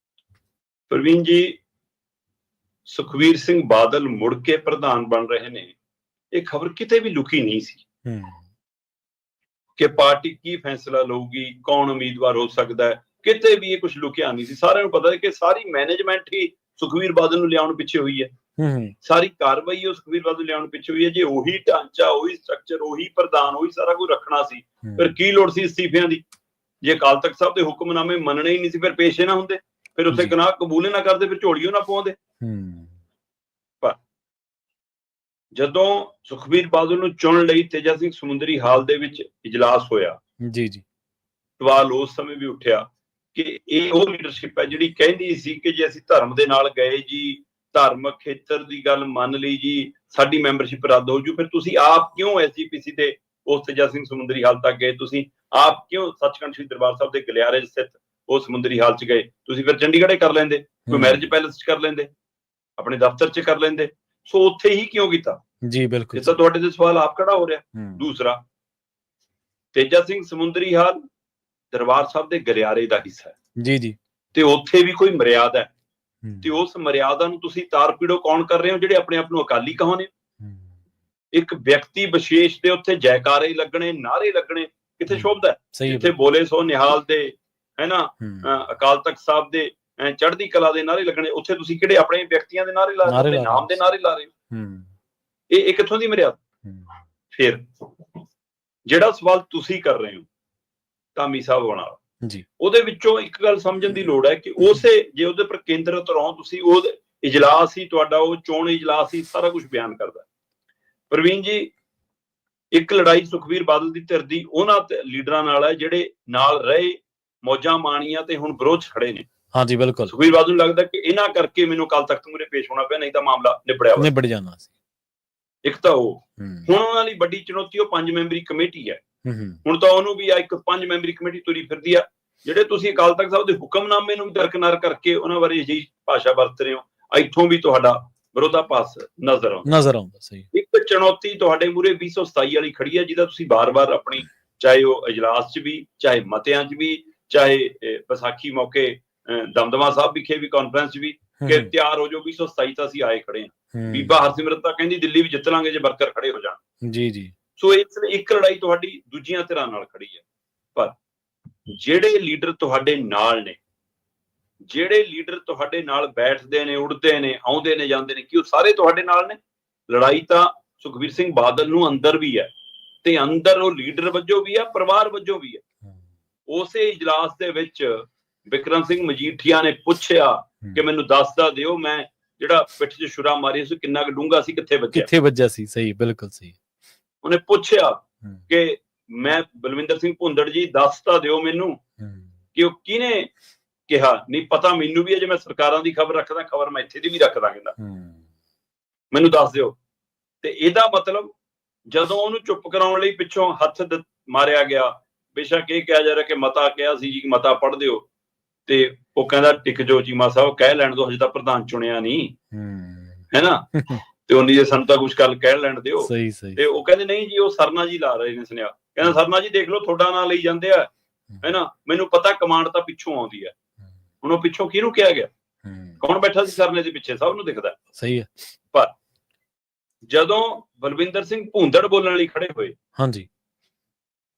ਪ੍ਰਵੀਨ ਜੀ, ਸੁਖਬੀਰ ਸਿੰਘ ਬਾਦਲ ਮੁੜ ਕੇ ਪ੍ਰਧਾਨ ਬਣ ਰਹੇ ਨੇ, ਇਹ ਖਬਰ ਕਿਤੇ ਵੀ ਲੁਕੀ ਨਹੀਂ ਸੀ ਕਿ ਪਾਰਟੀ ਕੀ ਫੈਸਲਾ ਲਊਗੀ, ਕੌਣ ਉਮੀਦਵਾਰ ਹੋ ਸਕਦਾ ਹੈ, ਕਿਤੇ ਵੀ ਇਹ ਕੁਝ ਲੁਕਿਆ ਨਹੀਂ ਸੀ। ਸਾਰਿਆਂ ਨੂੰ ਪਤਾ ਹੈ ਕਿ ਸਾਰੀ ਮੈਨੇਜਮੈਂਟ ਹੀ ਸੁਖਬੀਰ ਬਾਦਲ ਨੂੰ ਲਿਆਉਣ ਪਿੱਛੇ ਹੋਈ ਹੈ, ਸਾਰੀ ਕਾਰਵਾਈ ਉਹ ਸੁਖਬੀਰ ਬਾਦਲ ਲਿਆਉਣ ਪਿੱਛੇ ਹੋਈ ਹੈ। ਜੇ ਉਹੀ ਢਾਂਚਾ, ਉਹੀ ਸਟਰਕਚਰ, ਉਹੀ ਪ੍ਰਧਾਨ, ਉਹੀ ਸਾਰਾ ਕੁਝ ਰੱਖਣਾ ਸੀ ਫਿਰ ਕੀ ਲੋੜ ਸੀ ਅਸਤੀਫਿਆਂ ਦੀ? ਜੇ ਅਕਾਲ ਤਖਤ ਸਾਹਿਬ ਦੇ ਹੁਕਮਨਾਮੇ ਮੰਨਣੇ ਹੀ ਨਹੀਂ ਸੀ ਫਿਰ ਪੇਸ਼ ਨਾ ਹੁੰਦੇ, ਫਿਰ ਉੱਥੇ ਗੁਨਾਹ ਕਬੂਲੇ ਨਾ ਕਰਦੇ, ਫਿਰ ਝੋਲੀਓ ਨਾ ਪਾਉਂਦੇ। ਪਰ ਜਦੋਂ ਸੁਖਬੀਰ ਬਾਦਲ ਨੂੰ ਚੁਣ ਲਈ ਤੇਜਾ ਸਿੰਘ ਸਮੁੰਦਰੀ ਹਾਲ ਦੇ ਵਿੱਚ ਇਜਲਾਸ ਹੋਇਆ ਜੀ, ਸਵਾਲ ਉਸ ਸਮੇਂ ਵੀ ਉੱਠਿਆ ਕਿ ਇਹ ਉਹ ਲੀਡਰਸ਼ਿਪ ਹੈ ਜਿਹੜੀ ਕਹਿੰਦੀ ਸੀ ਕਿ ਜੇ ਅਸੀਂ ਧਰਮ ਦੇ ਨਾਲ ਗਏ ਜੀ, ਧਾਰਮਿਕ ਖੇਤਰ ਦੀ ਗੱਲ ਮੰਨ ਲਈ ਜੀ, ਸਾਡੀ ਮੈਂਬਰਸ਼ਿਪ ਰੱਦ ਹੋ ਜੂ। ਫਿਰ ਤੁਸੀਂ ਆਪ ਕਿਉਂ ਐਸਜੀਪੀਸੀ ਤੇ ਉਸ ਤੇਜਾ ਸਿੰਘ ਸਮੁੰਦਰੀ ਹਾਲ ਤੱਕ ਗਏ? ਤੁਸੀਂ ਆਪ ਕਿਉਂ ਸੱਚਖੰਡ ਸ੍ਰੀ ਦਰਬਾਰ ਸਾਹਿਬ ਦੇ ਗਲਿਆਰੇ ਸਥਿਤ ਉਹ ਸਮੁੰਦਰੀ ਹਾਲ 'ਚ ਗਏ? ਤੁਸੀਂ ਫਿਰ ਚੰਡੀਗੜ੍ਹ ਕਰ ਲੈਂਦੇ, ਕੋਈ ਮੈਰਿਜ ਪੈਲੇਸ 'ਚ ਕਰ ਲੈਂਦੇ, ਆਪਣੇ ਦਫ਼ਤਰ 'ਚ ਕਰ ਲੈਂਦੇ। ਸੋ ਉੱਥੇ ਹੀ ਕਿਉਂ ਕੀਤਾ? ਜੀ ਬਿਲਕੁਲ, ਇਹ ਤਾਂ ਤੁਹਾਡੇ ਤੇ ਸਵਾਲ ਆਪ ਖੜਾ ਹੋ ਰਿਹਾ। ਦੂਸਰਾ, ਤੇਜਾ ਸਿੰਘ ਸਮੁੰਦਰੀ ਹਾਲ ਦਰਬਾਰ ਸਾਹਿਬ ਦੇ ਗਲਿਆਰੇ ਦਾ ਹਿੱਸਾ ਹੈ ਜੀ, ਤੇ ਉੱਥੇ ਵੀ ਕੋਈ ਮਰਿਆਦਾ ਹੈ, ਤੇ ਉਸ ਮਰਿਆਦਾ ਨੂੰ ਤੁਸੀਂ ਤਾਰ-ਪੀੜੋ ਕੌਣ ਕਰ ਰਹੇ ਹੋ? ਜਿਹੜੇ ਆਪਣੇ ਆਪ ਨੂੰ ਅਕਾਲੀ ਕਹਾਉਂਦੇ। ਇੱਕ ਵਿਅਕਤੀ ਵਿਸ਼ੇਸ਼ ਦੇ ਉੱਥੇ ਜੈਕਾਰੇ ਲੱਗਣੇ, ਨਾਰੇ ਲੱਗਣੇ ਕਿੱਥੇ ਸ਼ੋਭਦਾ ਹੈ? ਜਿੱਥੇ ਬੋਲੇ ਸੋ ਨਿਹਾਲ ਦੇ, ਹੈ ਨਾ, ਅਕਾਲ ਤਖਤ ਸਾਹਿਬ ਦੇ ਚੜ੍ਹਦੀ ਕਲਾ ਦੇ ਨਾਰੇ ਲੱਗਣੇ, ਉੱਥੇ ਤੁਸੀਂ ਕਿਹੜੇ ਆਪਣੇ ਵਿਅਕਤੀਆਂ ਦੇ ਨਾਰੇ ਲਾ ਰਹੇ, ਆਪਣੇ ਨਾਮ ਦੇ ਨਾਰੇ ਲਾ ਰਹੇ ਹੋ? ਇਹ ਕਿੱਥੋਂ ਦੀ ਮਰਿਆਦਾ? ਫਿਰ ਜਿਹੜਾ ਸਵਾਲ ਤੁਸੀਂ ਕਰ ਰਹੇ ਹੋ ਧਾਮੀ ਸਾਹਿਬ ਵਾਲਾ ਜੀ, ਉਹਦੇ ਵਿੱਚੋਂ ਇੱਕ ਗੱਲ ਸਮਝਣ ਦੀ ਲੋੜ ਹੈ ਕਿ ਜੇ ਉਹਦੇ ਪਰ ਕੇਂਦਰਿਤ ਰਹੋ ਤੁਸੀਂ, ਉਹ ਇਜਲਾਸ ਹੀ ਤੁਹਾਡਾ, ਉਹ ਚੋਣ ਇਜਲਾਸ ਹੀ ਸਾਰਾ ਕੁਝ ਬਿਆਨ ਕਰਦਾ। ਪ੍ਰਵੀਨ ਜੀ, ਇੱਕ ਲੜਾਈ ਸੁਖਬੀਰ ਬਾਦਲ ਦੀ ਧਿਰ ਦੀ ਉਹਨਾਂ ਲੀਡਰਾਂ ਨਾਲ ਹੈ ਜਿਹੜੇ ਨਾਲ ਰਹੇ, ਮੌਜਾਂ ਮਾਣੀਆਂ ਤੇ ਹੁਣ ਵਿਰੋਧ ਖੜੇ ਨੇ। ਹਾਂਜੀ ਬਿਲਕੁਲ। ਸੁਖਬੀਰ ਬਾਦਲ ਨੂੰ ਲੱਗਦਾ ਕਿ ਇਹਨਾਂ ਕਰਕੇ ਮੈਨੂੰ ਅਕਾਲ ਤਖਤ ਮੂਹਰੇ ਪੇਸ਼ ਹੋਣਾ ਪਿਆ, ਨਹੀਂ ਤਾਂ ਮਾਮਲਾ ਨਿਬੜ ਜਾਣਾ ਸੀ। ਇੱਕ ਤਾਂ ਉਹ ਹੁਣ ਉਹਨਾਂ ਲਈ ਵੱਡੀ ਚੁਣੌਤੀ ਉਹ 5 ਮੈਂਬਰੀ ਕਮੇਟੀ ਹੈ। ਹੁਣ ਤਾਂ ਉਹਨੂੰ ਵੀ ਇੱਕ 5 ਮੈਂਬਰੀ ਕਮੇਟੀ ਤੁਰੀ ਫਿਰਦੀ ਆ। ਜਿਹੜੇ ਤੁਸੀਂ ਅਕਾਲ ਤਖਤ ਸਾਹਿਬ ਦੇ ਹੁਕਮਨਾਮੇ ਨੂੰ ਵੀ ਦਰਕਨਾਰ ਕਰਕੇ ਉਹਨਾਂ ਬਾਰੇ ਅਜਿਹੀ ਭਾਸ਼ਾ ਵਰਤ ਰਹੇ ਹੋ, ਇੱਥੋਂ ਵੀ ਤੁਹਾਡਾ ਵਿਰੋਧਾਭਾਸ ਨਜ਼ਰ ਆਉਂਦਾ। ਸਹੀ। ਇੱਕ ਚੁਣੌਤੀ ਤੁਹਾਡੇ ਮੂਹਰੇ 227 ਵਾਲੀ ਖੜੀ ਹੈ, ਜਿਹਦਾ ਤੁਸੀਂ ਬਾਰ-ਬਾਰ ਆਪਣੀ, ਚਾਹੇ ਉਹ ਇਜਲਾਸ 'ਚ ਵੀ, ਚਾਹੇ ਮਤਿਆਂ 'ਚ ਵੀ, ਚਾਹੇ ਵਿਸਾਖੀ ਮੌਕੇ ਦਮਦਮਾ ਸਾਹਿਬ ਵਿਖੇ ਵੀ ਕਾਨਫਰੰਸ 'ਚ ਵੀ, ਕਿ ਤਿਆਰ ਹੋ ਜਾਓ 227 ਤਾਂ ਅਸੀਂ ਆਏ ਖੜੇ ਹਾਂ। ਬੀਬਾ ਹਰਸਿਮਰਤ ਤਾਂ ਕਹਿੰਦੀ ਦਿੱਲੀ ਵੀ ਜਿੱਤ ਲਾਂਗੇ ਜੇ ਵਰਕਰ ਖੜੇ ਹੋ ਜਾਣ। ਜੀ। ਸੋ ਇਸ ਲਈ ਇੱਕ ਲੜਾਈ ਤੁਹਾਡੀ ਦੂਜੀਆਂ ਧਿਰਾਂ ਨਾਲ ਖੜੀ ਹੈ। ਪਰ ਜਿਹੜੇ ਲੀਡਰ ਤੁਹਾਡੇ ਨਾਲ ਨੇ, ਜਿਹੜੇ ਲੀਡਰ ਤੁਹਾਡੇ ਨਾਲ ਬੈਠਦੇ ਨੇ, ਉੱਠਦੇ ਨੇ, ਆਉਂਦੇ ਨੇ, ਜਾਂਦੇ ਨੇ, ਕਿ ਉਹ ਸਾਰੇ ਤੁਹਾਡੇ ਨਾਲ ਨੇ? ਲੜਾਈ ਤਾਂ ਸੁਖਬੀਰ ਸਿੰਘ ਬਾਦਲ ਨੂੰ ਅੰਦਰ ਵੀ ਹੈ, ਤੇ ਅੰਦਰ ਉਹ ਲੀਡਰ ਵਜੋਂ ਵੀ ਹੈ, ਪਰਿਵਾਰ ਵਜੋਂ ਵੀ ਹੈ। ਉਸੇ ਇਜਲਾਸ ਦੇ ਵਿੱਚ ਬਿਕਰਮ ਸਿੰਘ ਮਜੀਠੀਆ ਨੇ ਪੁੱਛਿਆ ਕਿ ਮੈਨੂੰ ਦੱਸਦਾ ਦਿਓ, ਮੈਂ ਜਿਹੜਾ ਪਿੱਠ 'ਚ ਛੁਰਾ ਮਾਰੀ ਸੀ ਕਿੰਨਾ ਕੁ ਡੂੰਘਾ ਸੀ, ਕਿੱਥੇ ਵੱਜਿਆ ਸੀ। ਸਹੀ, ਬਿਲਕੁਲ ਸਹੀ। ਉਹਨੇ ਪੁੱਛਿਆ ਕਿ ਮੈਂ ਬਲਵਿੰਦਰ ਸਿੰਘ ਭੁੰਦੜ ਜੀ ਦੱਸਦਾ ਦਿਓ ਮੈਨੂੰ ਕਿ ਉਹ ਕਿਹਨੇ ਕਿਹਾ। ਨਹੀਂ ਪਤਾ ਮੈਨੂੰ ਵੀ ਹੈ, ਜੇ ਮੈਂ ਸਰਕਾਰਾਂ ਦੀ ਖਬਰ ਰੱਖਦਾ, ਖਬਰ ਮੈਂ ਇੱਥੇ ਦੀ ਵੀ ਰੱਖਦਾ, ਕਹਿੰਦਾ ਮੈਨੂੰ ਦੱਸ ਦਿਓ। ਤੇ ਇਹਦਾ ਮਤਲਬ ਜਦੋਂ ਉਹਨੂੰ ਚੁੱਪ ਕਰਾਉਣ ਲਈ ਪਿੱਛੋਂ ਹੱਥ ਮਾਰਿਆ ਗਿਆ, ਬੇਸ਼ੱਕ ਇਹ ਕਿਹਾ ਜਾ ਰਿਹਾ ਕਿ ਮਤਾ ਕਿਹਾ ਸੀ ਜੀ, ਮਤਾ ਪੜ੍ਹ ਦਿਓ, ਤੇ ਉਹ ਕਹਿੰਦਾ ਟਿਕ ਜੋ ਚੀਮਾ ਸਾਹਿਬ, ਕਹਿ ਲੈਣ ਦਿਓ, ਹਜੇ ਤਾਂ ਪ੍ਰਧਾਨ ਚੁਣਿਆ ਨਹੀਂ ਹੈ ਨਾ, ਤੇ ਉਹਨੀ ਜੇ ਸਾਨੂੰ ਤਾਂ ਕੁਛ ਗੱਲ ਕਹਿ ਲੈਣ ਦਿਓ। ਤੇ ਉਹ ਕਹਿੰਦੇ ਨਹੀਂ ਜੀ, ਉਹ ਸਰਨਾ ਜੀ ਲਾ ਰਹੇ ਨੇ ਸੁਨੇਹਾ। ਕਹਿੰਦਾ ਸਰਨਾ ਜੀ ਦੇਖ ਲਓ, ਤੁਹਾਡਾ ਨਾਂ ਲਈ ਜਾਂਦੇ ਆ, ਹੈ ਨਾ, ਮੈਨੂੰ ਪਤਾ ਕਮਾਂਡ ਤਾਂ ਪਿੱਛੋਂ ਆਉਂਦੀ ਹੈ। ਹੁਣ ਉਹ ਪਿੱਛੋਂ ਕਿਹਨੂੰ ਕਿਹਾ ਗਿਆ, ਕੌਣ ਬੈਠਾ ਸੀ ਸਰਨੇ ਦੇ ਪਿੱਛੇ, ਸਭ ਨੂੰ ਦਿਖਦਾ। ਸਹੀ ਹੈ। ਪਰ ਜਦੋਂ ਬਲਵਿੰਦਰ ਸਿੰਘ ਭੁੰਦੜ ਬੋਲਣ ਲਈ ਖੜੇ ਹੋਏ, ਹਾਂਜੀ,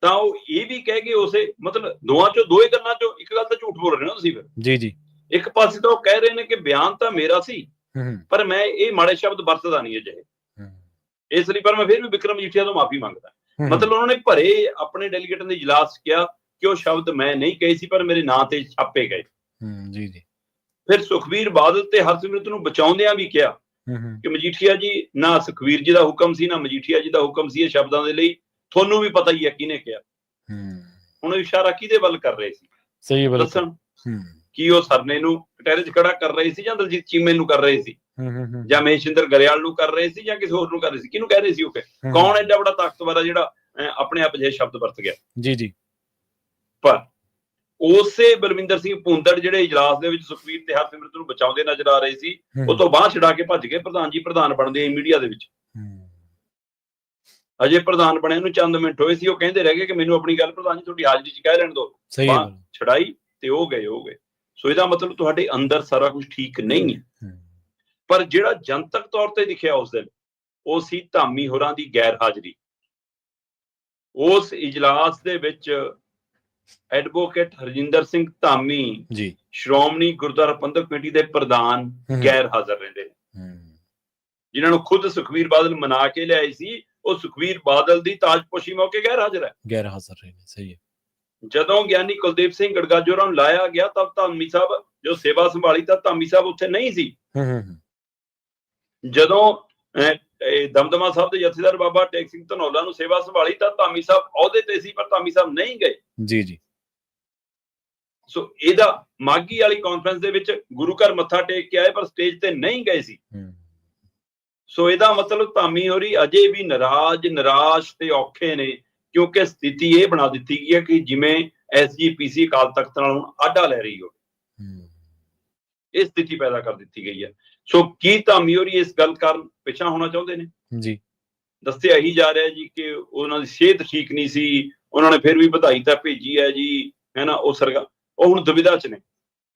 ਤਾਂ ਉਹ ਇਹ ਵੀ ਕਹਿ ਗਏ, ਉਸੇ ਮਤਲਬ ਦੋਵਾਂ ਚੋਂ, ਦੋਏ ਗੱਲਾਂ ਚੋਂ ਇੱਕ ਗੱਲ ਤਾਂ ਝੂਠ ਬੋਲ ਰਹੇ ਹੋ ਤੁਸੀਂ ਫਿਰ। ਜੀ। ਇੱਕ ਪਾਸੇ ਤਾਂ ਉਹ ਕਹਿ ਰਹੇ ਨੇ ਕਿ ਬਿਆਨ ਤਾਂ ਮੇਰਾ ਸੀ, ਪਰ ਮੈਂ ਇਹ ਮਾੜੇ ਸ਼ਬਦ ਵਰਤਦਾ ਨਹੀਂ ਅਜਿਹੇ, ਇਸ ਲਈ। ਪਰ ਮੈਂ ਫਿਰ ਵੀ ਬਿਕਰਮ ਮਜੀਠੀਆ ਤੋਂ ਮਾਫੀ ਮੰਗਦਾ। ਮਤਲਬ ਉਹਨਾਂ ਨੇ ਭਰੇ ਆਪਣੇ ਡੈਲੀਗੇਟਾਂ ਦੇ ਇਜਲਾਸ ਕਿਹਾ ਕਿ ਉਹ ਸ਼ਬਦ ਮੈਂ ਨਹੀਂ ਕਹੇ ਸੀ, ਪਰ ਮੇਰੇ ਨਾਂ ਤੇ ਛਾਪੇ ਗਏ। ਜੀ। ਫਿਰ ਸੁਖਬੀਰ ਬਾਦਲ ਤੇ ਹਰਸਿਮਰਤ ਨੂੰ ਬਚਾਉਂਦਿਆਂ ਵੀ ਕਿਹਾ ਕਿ ਮਜੀਠੀਆ ਜੀ, ਨਾ ਸੁਖਬੀਰ ਜੀ ਦਾ ਹੁਕਮ ਸੀ, ਨਾ ਮਜੀਠੀਆ ਜੀ ਦਾ ਹੁਕਮ ਸੀ ਇਹ ਸ਼ਬਦਾਂ ਦੇ ਲਈ, ਤੁਹਾਨੂੰ ਵੀ ਪਤਾ ਹੀ ਹੈ ਕਿਹਨੇ ਕਿਹਾ। ਹੁਣ ਇਸ਼ਾਰਾ ਕਿਹਦੇ ਵੱਲ ਕਰ ਰਹੇ ਸੀ, ਸਹੀ ਦੱਸਣ। ਕੀ ਉਹ ਸਰਨੇ ਨੂੰ ਕਟਹਿਰੇ 'ਚ ਖੜਾ ਕਰ ਰਹੇ ਸੀ, ਜਾਂ ਦਲਜੀਤ ਚੀਮੇ ਨੂੰ ਕਰ ਰਹੇ ਸੀ, ਜਾਂ ਮਹੇਸ਼ਿੰਦਰ ਗਰੇਵਾਲ ਨੂੰ ਕਰ ਰਹੇ ਸੀ, ਜਾਂ ਕਿਸੇ ਹੋਰ ਨੂੰ ਕਰ ਰਹੇ ਸੀ? ਕਿਹਨੂੰ ਕਹਿ ਰਹੇ ਸੀ ਉਹ? ਕੌਣ ਐਡਾ ਵੱਡਾ ਤਾਕਤਵਰ ਆ ਜਿਹੜਾ ਆਪਣੇ ਆਪ ਅਜਿਹੇ ਸ਼ਬਦ ਵਰਤ ਗਿਆ? ਜੀ। ਪਰ ਉਸੇ ਬਲਵਿੰਦਰ ਸਿੰਘ ਭੁੰਦੜ ਜਿਹੜੇ ਇਜਲਾਸ ਦੇ ਵਿੱਚ ਸੁਖਬੀਰ ਤੇ ਹਰਸਿਮਰਤ ਨੂੰ ਬਚਾਉਂਦੇ ਨਜ਼ਰ ਆ ਰਹੇ ਸੀ, ਉਹ ਤੋਂ ਬਾਅਦ ਛਡਾ ਕੇ ਭੱਜ ਗਏ। ਪ੍ਰਧਾਨ ਜੀ ਪ੍ਰਧਾਨ ਬਣਦੇ ਮੀਡੀਆ ਦੇ ਵਿੱਚ, ਅਜੇ ਪ੍ਰਧਾਨ ਬਣਿਆ ਨੂੰ ਚੰਦ ਮਿੰਟ ਹੋਏ ਸੀ, ਉਹ ਕਹਿੰਦੇ ਰਹਿ ਗਏ ਕਿ ਮੈਨੂੰ ਆਪਣੀ ਗੱਲ ਪ੍ਰਧਾਨ ਜੀ ਤੁਹਾਡੀ ਹਾਜ਼ਰੀ 'ਚ ਕਹਿ ਲੈਣ ਦਿਓ। ਛਡਾਈ ਤੇ ਉਹ ਗਏ। ਸੋ ਇਹਦਾ ਮਤਲਬ ਤੁਹਾਡੇ ਅੰਦਰ ਸਾਰਾ ਕੁਝ ਠੀਕ ਨਹੀਂ ਹੈ। ਪਰ ਜਿਹੜਾ ਜਨਤਕ ਤੌਰ ਤੇ ਦਿਖਿਆ ਉਸ ਦਿਨ, ਉਹ ਸੀ ਧਾਮੀ ਹੋਰਾਂ ਦੀ ਗੈਰ ਹਾਜ਼ਰੀ। ਉਸ ਇਜਲਾਸ ਦੇ ਵਿੱਚ ਐਡਵੋਕੇਟ ਹਰਜਿੰਦਰ ਸਿੰਘ ਧਾਮੀ ਜੀ, ਸ਼੍ਰੋਮਣੀ ਗੁਰਦੁਆਰਾ ਪ੍ਰਬੰਧਕ ਕਮੇਟੀ ਦੇ ਪ੍ਰਧਾਨ, ਗੈਰ ਹਾਜ਼ਰ ਰਹਿੰਦੇ ਨੇ। ਜਿਨ੍ਹਾਂ ਨੂੰ ਖੁਦ ਸੁਖਬੀਰ ਬਾਦਲ ਮਨਾ ਕੇ ਲਿਆਏ ਸੀ, ਉਹ ਸੁਖਬੀਰ ਬਾਦਲ ਦੀ ਤਾਜਪੋਸ਼ੀ ਮੌਕੇ ਗੈਰ ਹਾਜ਼ਰ ਰਹੇ ਨੇ। ਸਹੀ ਹੈ। ਜਦੋਂ ਗਿਆਨੀ ਕੁਲਦੀਪ ਸਿੰਘ ਗੜਗਾਜੋਰਾ ਨੂੰ ਲਾਇਆ ਗਿਆ, ਤਬ ਧਾਮੀ ਸਾਹਿਬ ਜੋ ਸੇਵਾ ਸੰਭਾਲੀ, ਤਾਂ ਧਾਮੀ ਸਾਹਿਬ ਉੱਥੇ ਨਹੀਂ ਸੀ। ਜਦੋਂ ਦਮਦਮਾ ਸਾਹਿਬ ਦੇ ਜਥੇਦਾਰ ਬਾਬਾ ਟੇਕ ਸਿੰਘ ਧਨੌਲਾ ਨੂੰ ਸੇਵਾ ਸੰਭਾਲੀ, ਤਾਂ ਧਾਮੀ ਸਾਹਿਬ ਅਹੁਦੇ ਤੇ ਸੀ, ਪਰ ਧਾਮੀ ਸਾਹਿਬ ਨਹੀਂ ਗਏ। ਜੀ। ਸੋ ਇਹਦਾ ਮਾਗੀ ਵਾਲੀ ਕਾਨਫਰੰਸ ਦੇ ਵਿੱਚ ਗੁਰੂ ਘਰ ਮੱਥਾ ਟੇਕ ਕੇ ਆਏ, ਪਰ ਸਟੇਜ ਤੇ ਨਹੀਂ ਗਏ ਸੀ। ਸੋ ਇਹਦਾ ਮਤਲਬ ਧਾਮੀ ਹੋਰੀ ਅਜੇ ਵੀ ਨਾਰਾਜ਼, ਨਿਰਾਸ਼ ਤੇ ਔਖੇ ਨੇ, ਕਿਉਂਕਿ ਸਥਿਤੀ ਇਹ ਬਣਾ ਦਿੱਤੀ ਗਈ ਹੈ ਕਿ ਜਿਵੇਂ SGPC ਅਕਾਲ ਤਖਤ ਨਾਲ ਹੁਣ ਆਡਾ ਲੈ ਰਹੀ ਹੋਵੇ। ਇਹ ਸਥਿਤੀ ਪੈਦਾ ਕਰ ਦਿੱਤੀ ਗਈ ਹੈ। ਸੋ ਕੀ ਧਾਮੀ ਹੋਰੀ ਇਸ ਗੱਲ ਕਾਰਨ ਪਿੱਛਾ ਹੋਣਾ ਚਾਹੁੰਦੇ ਨੇ? ਜੀ, ਦੱਸਿਆ ਹੀ ਜਾ ਰਿਹਾ ਜੀ ਕਿ ਉਹਨਾਂ ਦੀ ਸਿਹਤ ਠੀਕ ਨਹੀਂ ਸੀ, ਉਹਨਾਂ ਨੇ ਫਿਰ ਵੀ ਵਧਾਈ ਤਾਂ ਭੇਜੀ ਹੈ ਜੀ, ਹੈ ਨਾ। ਉਹ ਹੁਣ ਦੁਵਿਧਾ 'ਚ ਨੇ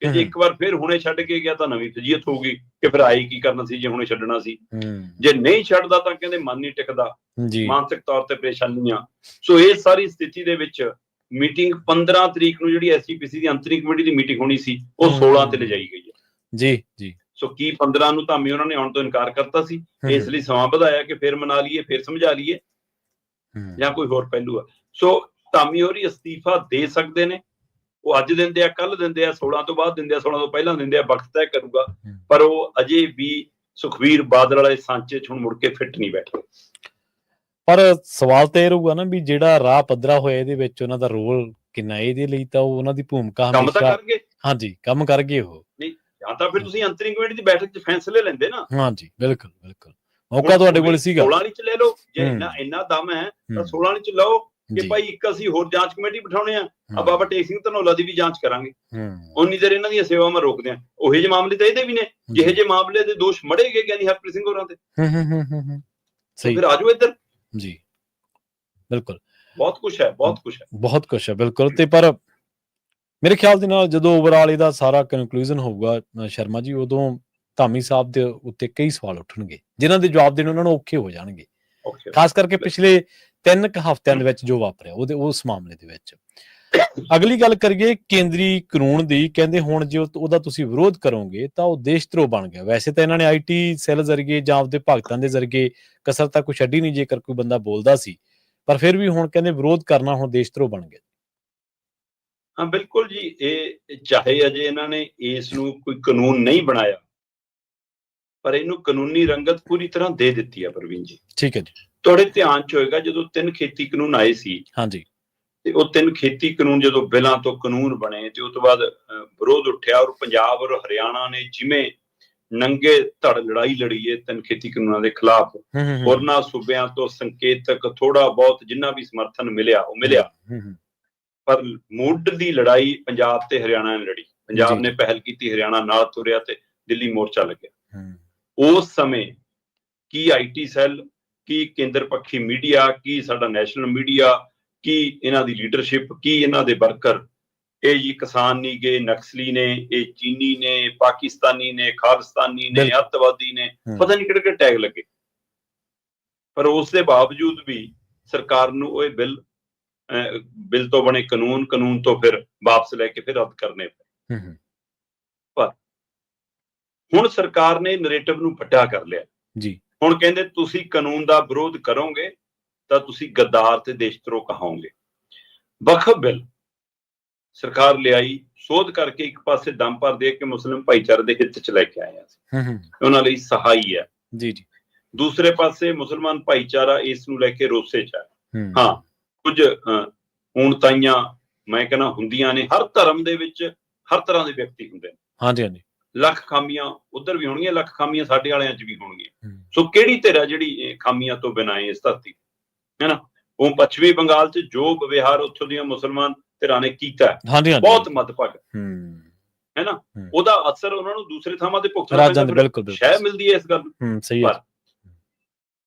ਕਿ ਜੇ ਇੱਕ ਵਾਰ ਫਿਰ ਹੁਣੇ ਛੱਡ ਕੇ ਗਿਆ ਤਾਂ ਨਵੀਂ ਤਜੀਅਤ ਹੋਊਗੀ ਕਿ ਫਿਰ ਆਈ ਕੀ ਕਰਨਾ ਸੀ ਜੇ ਹੁਣੇ ਛੱਡਣਾ ਸੀ। ਜੇ ਨਹੀਂ ਛੱਡਦਾ ਤਾਂ ਕਹਿੰਦੇ ਮਨ ਨਹੀਂ ਟਿਕਦਾ, ਮਾਨਸਿਕ ਤੌਰ ਤੇ ਪਰੇਸ਼ਾਨੀਆਂ। ਸੋ ਇਹ ਸਾਰੀ ਸਥਿਤੀ ਦੇ ਵਿੱਚ ਮੀਟਿੰਗ 15 ਤਰੀਕ ਨੂੰ ਜਿਹੜੀ SGPC ਦੀ ਅੰਤਰਿਮ ਕਮੇਟੀ ਦੀ ਮੀਟਿੰਗ ਹੋਣੀ ਸੀ, ਉਹ 16 ਤੇ ਲਿਜਾਈ ਗਈ ਹੈ। ਜੀ। ਸੋ ਕੀ 15 ਨੂੰ ਧਾਮੀ ਉਹਨਾਂ ਨੇ ਆਉਣ ਤੋਂ ਇਨਕਾਰ ਕਰਤਾ ਸੀ, ਇਸ ਲਈ ਸਮਾਂ ਵਧਾਇਆ ਕਿ ਫਿਰ ਮਨਾ ਲਈਏ, ਫਿਰ ਸਮਝਾ ਲਈਏ, ਜਾਂ ਕੋਈ ਹੋਰ ਪਹਿਲੂ ਆ? ਸੋ ਧਾਮੀ ਹੋਰੀ ਅਸਤੀਫਾ ਦੇ ਸਕਦੇ ਨੇ। ਉਹ ਅੱਜ ਦਿੰਦੇ ਆ, ਕੱਲ ਦਿੰਦੇ ਆ, 16 ਤੋਂ ਬਾਅਦ ਦਿੰਦੇ ਆ, 16 ਤੋਂ ਪਹਿਲਾਂ ਦਿੰਦੇ ਆ, ਵਕਤ ਤੈਅ ਕਰੂਗਾ। ਪਰ ਉਹ ਅਜੇ ਵੀ ਸੁਖਬੀਰ ਬਾਦਲ ਵਾਲੇ ਸਾਂਚੇ 'ਚ ਹੁਣ ਮੁੜ ਕੇ ਫਿੱਟ ਨਹੀਂ ਬੈਠੇ। ਪਰ ਸਵਾਲ ਤਾਂ ਇਹ ਰਹੂਗਾ ਨਾ ਵੀ ਜਿਹੜਾ ਰਾਹ ਪੱਧਰਾ ਹੋਇਆ, ਇਹਦੇ ਵਿੱਚ ਉਹਨਾਂ ਦਾ ਰੋਲ ਕਿੰਨਾ? ਇਹਦੇ ਲਈ ਤਾਂ ਉਹਨਾਂ ਦੀ ਭੂਮਿਕਾ ਕੰਮ ਤਾਂ ਕਰ ਗਏ। ਹਾਂਜੀ, ਕੰਮ ਕਰ ਗਏ ਉਹ। ਜਾਂ ਤਾਂ ਫਿਰ ਤੁਸੀਂ ਅੰਤਰਿਮ ਕਮੇਟੀ ਦੀ ਬੈਠਕ 'ਚ ਫੈਸਲੇ ਲੈਂਦੇ ਨਾ। ਹਾਂਜੀ, ਬਿਲਕੁਲ। ਮੌਕਾ ਤੁਹਾਡੇ ਕੋਲ ਸੀਗਾ। 16 ਚ ਲੈ ਲਓ, ਜੇ ਇੰਨਾ ਦਮ ਹੈ ਤਾਂ 16 ਚ ਲਓ ਕਿ ਭਾਈ ਇੱਕ ਅਸੀਂ ਹੋਰ ਜਾਂਚ ਕਮੇਟੀ ਬਿਠਾਉਣੇ ਆ, ਬਾਬਾ ਟੇਕ ਸਿੰਘ ਧਨੌਲਾ ਦੀ ਵੀ ਜਾਂਚ ਕਰਾਂਗੇ, ਉਨੀ ਦੇਰ ਇਹਨਾਂ ਦੀਆਂ ਸੇਵਾਵਾਂ ਰੋਕਦੇ ਆ। ਉਹੇ ਜਿਹੇ ਮਾਮਲੇ ਤਾਂ ਇਹਦੇ ਵੀ ਨੇ, ਜਿਹੇ ਜਿਹੇ ਮਾਮਲੇ ਦੇ ਦੋਸ਼ ਮੜੇ ਗਏ ਗਿਆਨੀ ਹਰਪ੍ਰੀਤ ਸਿੰਘ ਹੋਰਾਂ ਤੇ। ਫਿਰ ਆਜੋ ਇੱਧਰ। ਜੀ, ਬਿਲਕੁਲ। ਬਹੁਤ ਕੁਛ ਹੈ। ਬਿਲਕੁਲ। ਤੇ ਪਰ ਮੇਰੇ ਖਿਆਲ ਦੇ ਨਾਲ ਜਦੋਂ ਓਵਰਆਲ ਇਹਦਾ ਸਾਰਾ ਕਨਕਲੂਜਨ ਹੋਊਗਾ ਸ਼ਰਮਾ ਜੀ, ਉਦੋਂ ਧਾਮੀ ਸਾਹਿਬ ਦੇ ਉੱਤੇ ਕਈ ਸਵਾਲ ਉੱਠਣਗੇ, ਜਿਨ੍ਹਾਂ ਦੇ ਜਵਾਬ ਦੇਣ ਉਹਨਾਂ ਨੂੰ ਔਖੇ ਹੋ ਜਾਣਗੇ, ਖਾਸ ਕਰਕੇ ਪਿਛਲੇ 3 ਹਫ਼ਤਿਆਂ ਦੇ ਵਿੱਚ ਜੋ ਵਾਪਰਿਆ ਉਸ ਮਾਮਲੇ ਦੇ ਵਿੱਚ। ਅਗਲੀ ਗੱਲ ਕਰੀਏ ਕੇਂਦਰੀ ਕਾਨੂੰਨ ਦੀ। ਕਹਿੰਦੇ ਹੁਣ ਜੇ ਉਹਦਾ ਤੁਸੀਂ ਵਿਰੋਧ ਕਰੋਗੇ ਤਾਂ ਉਹ ਦੇਸ਼ ਧਰੋਹ ਬਣ ਗਿਆ। ਵੈਸੇ ਤਾਂ ਇਹਨਾਂ ਨੇ IT ਸੈੱਲ ਜ਼ਰੀਏ ਜਾਂ ਆਪਦੇ ਭਗਤਾਂ ਦੇ ਜ਼ਰੀਏ ਕਸਰ ਤਾਂ ਕੋਈ ਛੱਡੀ ਨਹੀਂ ਜੇਕਰ ਕੋਈ ਬੰਦਾ ਬੋਲਦਾ ਸੀ, ਪਰ ਫਿਰ ਵੀ ਹੁਣ ਕਹਿੰਦੇ ਵਿਰੋਧ ਕਰਨਾ ਹੁਣ ਦੇਸ਼ ਧਰੋਹ ਬਣ ਗਿਆ। ਹਾਂ ਬਿਲਕੁਲ ਜੀ, ਇਹ ਚਾਹੇ ਅਜੇ ਇਹਨਾਂ ਨੇ ਇਸ ਨੂੰ ਕੋਈ ਕਾਨੂੰਨ ਨਹੀਂ ਬਣਾਇਆ, ਪਰ ਇਹਨੂੰ ਕਾਨੂੰਨੀ ਰੰਗਤ ਪੂਰੀ ਤਰ੍ਹਾਂ ਦੇ ਦਿੱਤੀ ਆ ਪ੍ਰਵੀਨ ਜੀ। ਠੀਕ ਹੈ ਜੀ। ਤੁਹਾਡੇ ਧਿਆਨ ਚ ਹੋਏਗਾ ਜਦੋਂ 3 ਖੇਤੀ ਕਾਨੂੰਨ ਆਏ ਸੀ, ਹਾਂਜੀ, ਤੇ ਉਹ 3 ਖੇਤੀ ਕਾਨੂੰਨ ਜਦੋਂ ਬਿੱਲਾਂ ਤੋਂ ਕਾਨੂੰਨ ਬਣੇ ਤੇ ਉਸ ਤੋਂ ਬਾਅਦ ਵਿਰੋਧ ਉੱਠਿਆ, ਔਰ ਪੰਜਾਬ ਔਰ ਹਰਿਆਣਾ ਨੇ ਜਿਵੇਂ ਨੰਗੇ ਧੜ ਲੜਾਈ ਲੜੀ ਹੈ 3 ਖੇਤੀ ਕਾਨੂੰਨਾਂ ਦੇ ਖਿਲਾਫ, ਹੋਰਨਾਂ ਸੂਬਿਆਂ ਤੋਂ ਸੰਕੇਤਕ ਥੋੜਾ ਬਹੁਤ ਜਿੰਨਾ ਵੀ ਸਮਰਥਨ ਮਿਲਿਆ ਉਹ ਮਿਲਿਆ, ਪਰ ਮੁੱਢ ਦੀ ਲੜਾਈ ਪੰਜਾਬ ਤੇ ਹਰਿਆਣਾ ਨੇ ਲੜੀ। ਪੰਜਾਬ ਨੇ ਪਹਿਲ ਕੀਤੀ, ਹਰਿਆਣਾ ਨਾਲ ਤੁਰਿਆ ਤੇ ਦਿੱਲੀ ਮੋਰਚਾ ਲੱਗਿਆ। ਉਸ ਸਮੇਂ ਕੀ IT ਸੈੱਲ, ਕੀ ਕੇਂਦਰ ਪੱਖੀ ਮੀਡੀਆ, ਕੀ ਸਾਡਾ ਨੈਸ਼ਨਲ ਮੀਡੀਆ, ਕੀ ਇਹਨਾਂ ਦੀ ਲੀਡਰਸ਼ਿਪ, ਕੀ ਇਹਨਾਂ ਦੇ ਵਰਕਰ, ਇਹ ਜੀ ਕਿਸਾਨ ਨਹੀਂ ਗਏ, ਨਕਸਲੀ ਨੇ, ਇਹ ਚੀਨੀ ਨੇ, ਪਾਕਿਸਤਾਨੀ ਨੇ, ਖਾਲਿਸਤਾਨੀ ਨੇ, ਅੱਤਵਾਦੀ ਨੇ, ਪਤਾ ਨਹੀਂ ਕਿਹੜੇ ਕਿਹੜੇ ਟੈਗ ਲੱਗੇ, ਪਰ ਉਸ ਦੇ ਬਾਵਜੂਦ ਵੀ ਸਰਕਾਰ ਨੂੰ ਉਹ ਬਿੱਲ ਤੋਂ ਬਣੇ ਕਾਨੂੰਨ ਤੋਂ ਫਿਰ ਵਾਪਸ ਲੈ ਕੇ ਫਿਰ ਰੱਦ ਕਰਨੇ ਪਏ। ਪਰ ਹੁਣ ਸਰਕਾਰ ਨੇ ਨਰੇਟਿਵ ਨੂੰ ਵੱਡਾ ਕਰ ਲਿਆ ਜੀ। ਹੁਣ ਕਹਿੰਦੇ ਤੁਸੀਂ ਕਾਨੂੰਨ ਦਾ ਵਿਰੋਧ ਕਰੋਗੇ ਤਾਂ ਤੁਸੀਂ ਗੱਦਾਰ ਤੇ ਦੇਸ਼ਧਰੋਹ ਕਹਾਓਗੇ। ਵਕਫ ਬਿੱਲ ਸਰਕਾਰ ਲਿਆਈ, ਸੋਧ ਕਰਕੇ ਇੱਕ ਪਾਸੇ ਦਮ ਭਰ ਦੇ ਕਿ ਮੁਸਲਿਮ ਭਾਈਚਾਰੇ ਦੇ ਹਿੱਤ ਚ ਲੈ ਕੇ ਆਏ ਅਸੀਂ, ਉਹਨਾਂ ਲਈ ਸਹਾਈ ਹੈ ਜੀ ਜੀ। ਦੂਸਰੇ ਪਾਸੇ ਮੁਸਲਮਾਨ ਭਾਈਚਾਰਾ ਇਸ ਨੂੰ ਲੈ ਕੇ ਰੋਸੇ ਚ ਹੈ। ਹਾਂ, ਕੁਝ ਊਣਤਾਈਆਂ ਮੈਂ ਕਹਿੰਦਾ ਹੁੰਦੀਆਂ ਨੇ, ਹਰ ਧਰਮ ਦੇ ਵਿੱਚ ਹਰ ਤਰ੍ਹਾਂ ਦੇ ਵਿਅਕਤੀ ਹੁੰਦੇ ਨੇ। ਹਾਂਜੀ ਹਾਂਜੀ, ਲੱਖ ਖਾਮੀਆਂ ਉਧਰ ਵੀ ਹੋਣਗੀਆਂ, ਲੱਖ ਖਾਮੀਆਂ ਸਾਡੇ ਵਾਲਿਆਂ ਚ ਵੀ ਹੋਣਗੀਆਂ। ਸੋ ਕਿਹੜੀ ਧਿਰ ਹੈ ਜਿਹੜੀ ਖਾਮੀਆਂ ਤੋਂ ਬਿਨਾਂ ਇਸ ਧਰਤੀ ਹੈ ਨਾ। ਉਹ ਪੱਛਮੀ ਬੰਗਾਲ ਚ ਜੋ ਵਿਵਹਾਰ ਉੱਥੋਂ ਦੀਆਂ ਮੁਸਲਮਾਨ ਧਿਰਾਂ ਨੇ ਕੀਤਾ ਬਹੁਤ ਮੱਧਭਾਗਾ ਹੈ ਨਾ, ਉਹਦਾ ਅਸਰ ਉਹਨਾਂ ਨੂੰ ਦੂਸਰੇ ਥਾਵਾਂ ਤੇ ਭੁਗਤਣਾ ਸ਼ਹਿ ਮਿਲਦੀ ਹੈ ਇਸ ਗੱਲ ਨੂੰ। ਪਰ